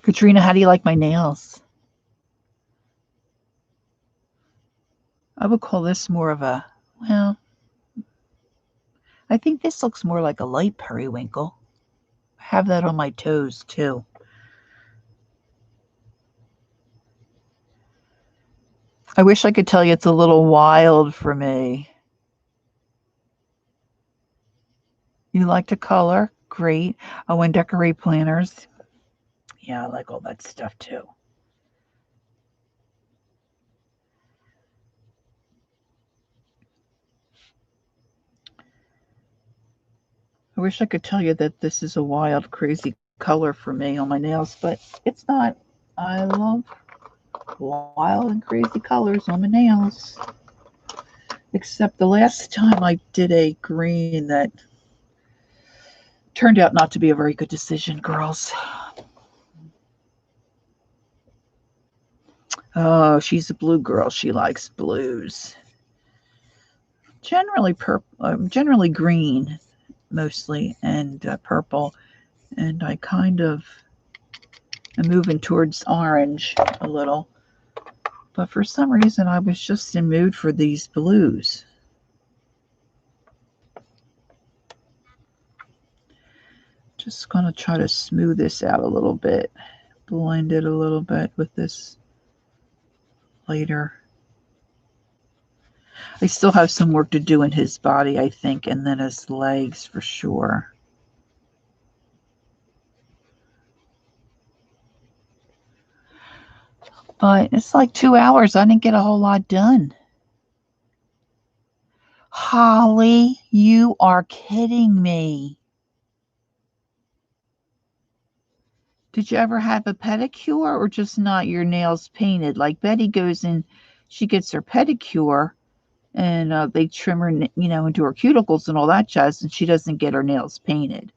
Katrina, how do you like my nails? I would call this more of a, well, I think this looks more like a light periwinkle. I have that on my toes too. I wish I could tell you it's a little wild for me. You like to color? Great. Oh, and decorate planners. Yeah, I like all that stuff too. I wish I could tell you that this is a wild, crazy color for me on my nails, but it's not. I love wild and crazy colors on my nails. Except the last time I did a green that turned out not to be a very good decision, girls. Oh, she's a blue girl. She likes blues. Generally purple, generally green, mostly, and purple. And I kind of am moving towards orange a little. But for some reason, I was just in mood for these blues. Just going to try to smooth this out a little bit. Blend it a little bit with this later. I still have some work to do in his body, I think, and then his legs for sure. But it's like 2 hours. I didn't get a whole lot done. Holly, you are kidding me. Did you ever have a pedicure or just not your nails painted? Like Betty goes in, she gets her pedicure and they trim her, into her cuticles and all that jazz, and she doesn't get her nails painted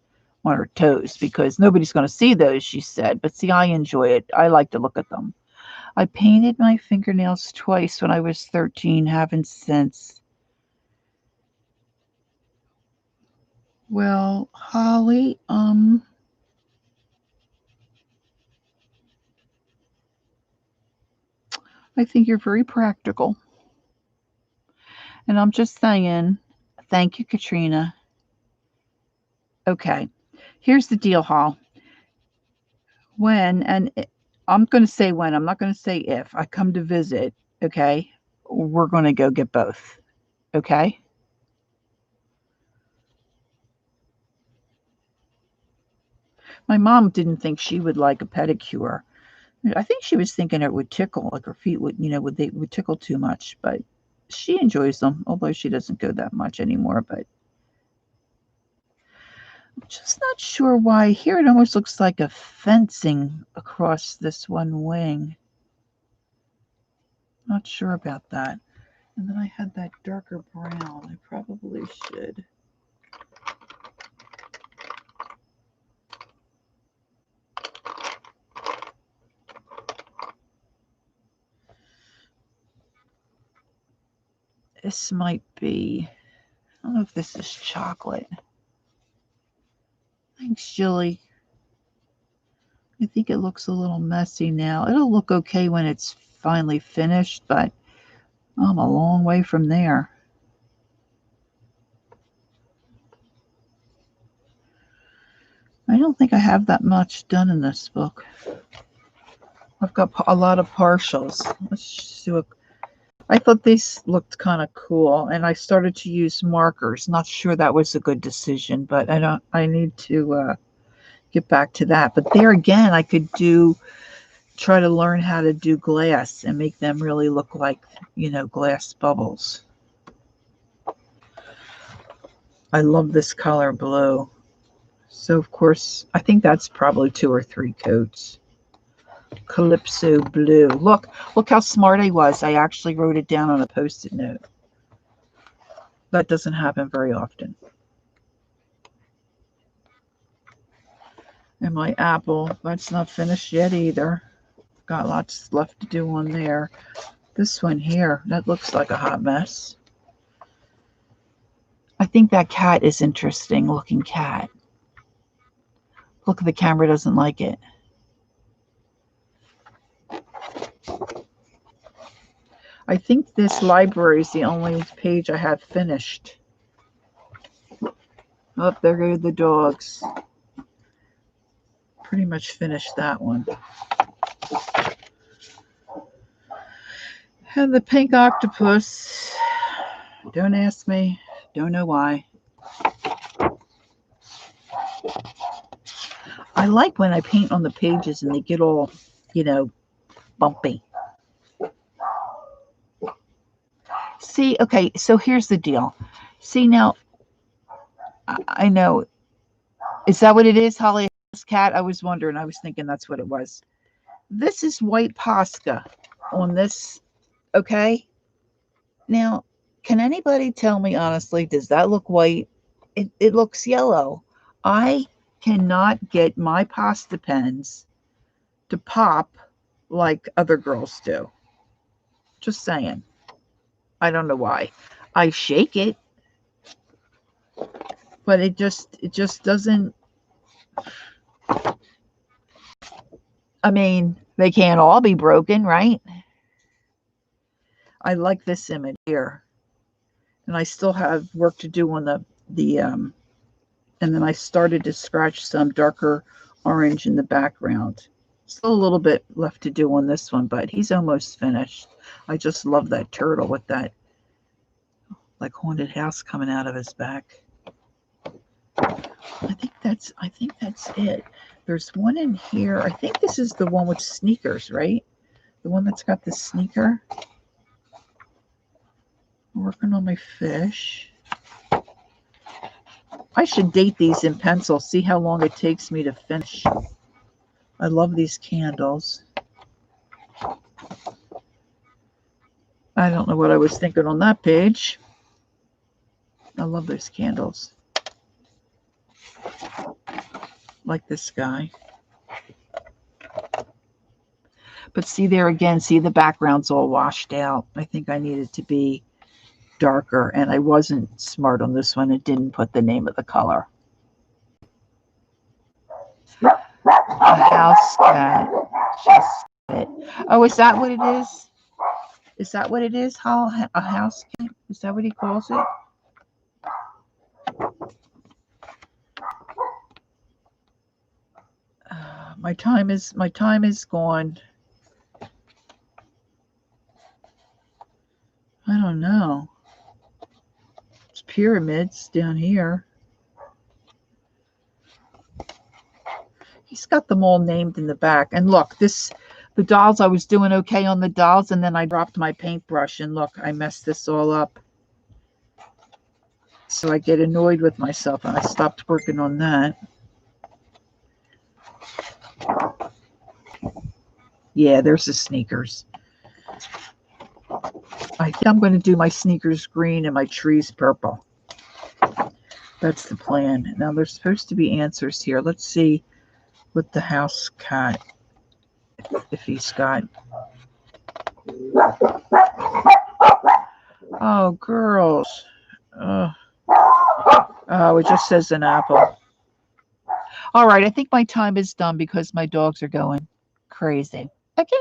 on her toes because nobody's going to see those, she said. But see, I enjoy it. I like to look at them. I painted my fingernails twice when I was 13, haven't since. Well, Holly, I think you're very practical. And I'm just saying, thank you, Katrina. Okay, here's the deal, Hall. When, and I'm going to say when, I'm not going to say if I come to visit, okay, we're going to go get both, okay? My mom didn't think she would like a pedicure. I think she was thinking it would tickle, like her feet would, would tickle too much, but she enjoys them, although she doesn't go that much anymore. But I'm just not sure why. Here it almost looks like a fencing across this one wing. Not sure about that. And then I had that darker brown. I probably should. This might be, I don't know if this is chocolate. Thanks, Jilly. I think it looks a little messy now. It'll look okay when it's finally finished, but I'm a long way from there. I don't think I have that much done in this book. I've got a lot of partials. Let's just do a. I thought these looked kind of cool, and I started to use markers. Not sure that was a good decision, but I don't. I need to get back to that. But there again, I could try to learn how to do glass and make them really look like, glass bubbles. I love this color blue. So, of course, I think that's probably 2 or 3 coats. Calypso blue. Look how smart I was. I actually wrote it down on a Post-it note. That doesn't happen very often. And my apple, that's not finished yet either. Got lots left to do on there. This one here, that looks like a hot mess. I think that cat is interesting looking cat. Look, the camera doesn't like it. I think this library is the only page I have finished. Oh, there go the dogs. Pretty much finished that one. And the pink octopus. Don't ask me. Don't know why. I like when I paint on the pages and they get all, bumpy. See, okay, so here's the deal. See, now, I know. Is that what it is, Holly Cat? I was wondering. I was thinking that's what it was. This is white Posca on this, okay? Now, can anybody tell me honestly, does that look white? It looks yellow. I cannot get my pasta pens to pop like other girls do. Just saying. I don't know why. I shake it, but it just doesn't. I mean, they can't all be broken, right? I like this image here. And I still have work to do on the and then I started to scratch some darker orange in the background. Still a little bit left to do on this one, but he's almost finished. I just love that turtle with that like haunted house coming out of his back. I think that's it. There's one in here. I think this is the one with sneakers, right? The one that's got the sneaker. I'm working on my fish. I should date these in pencil, see how long it takes me to finish. I love these candles. I don't know what I was thinking on that page. I love those candles. Like this guy. But see there again, see the background's all washed out. I think I needed to be darker, and I wasn't smart on this one. It didn't put the name of the color. A house cat. Just it. Oh, is that what it is? Is that what it is? A house cat? Is that what he calls it? My time is gone. I don't know. It's pyramids down here. He's got them all named in the back. And look, the dolls, I was doing okay on the dolls, and then I dropped my paintbrush, and look, I messed this all up. So I get annoyed with myself, and I stopped working on that. Yeah, there's the sneakers. I think I'm going to do my sneakers green and my trees purple. That's the plan. Now, there's supposed to be answers here. Let's see what the house cat, if he's got. Oh, girls. Oh, it just says an apple. All right, I think my time is done because my dogs are going crazy. Okay.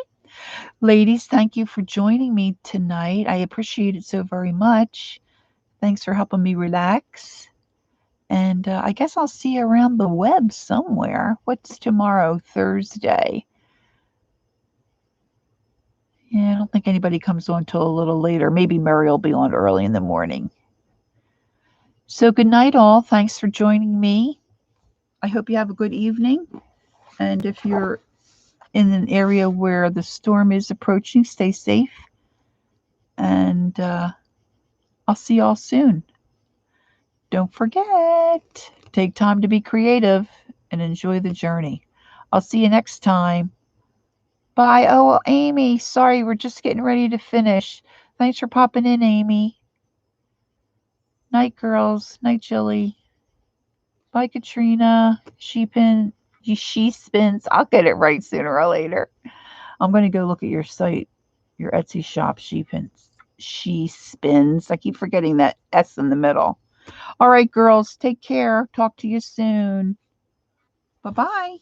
Ladies, thank you for joining me tonight. I appreciate it so very much. Thanks for helping me relax. And I guess I'll see you around the web somewhere. What's tomorrow? Thursday. Yeah, I don't think anybody comes on till a little later. Maybe Mary will be on early in the morning. So good night, all. Thanks for joining me. I hope you have a good evening. And if you're in an area where the storm is approaching, stay safe. And I'll see y'all soon. Don't forget, take time to be creative and enjoy the journey. I'll see you next time. Bye. Oh, Amy, sorry, we're just getting ready to finish. Thanks for popping in, Amy. Night, girls. Night, Jilly. Bye, Katrina. She spins. I'll get it right sooner or later. I'm going to go look at your site, your Etsy shop, She spins. I keep forgetting that S in the middle. All right, girls, take care. Talk to you soon. Bye-bye.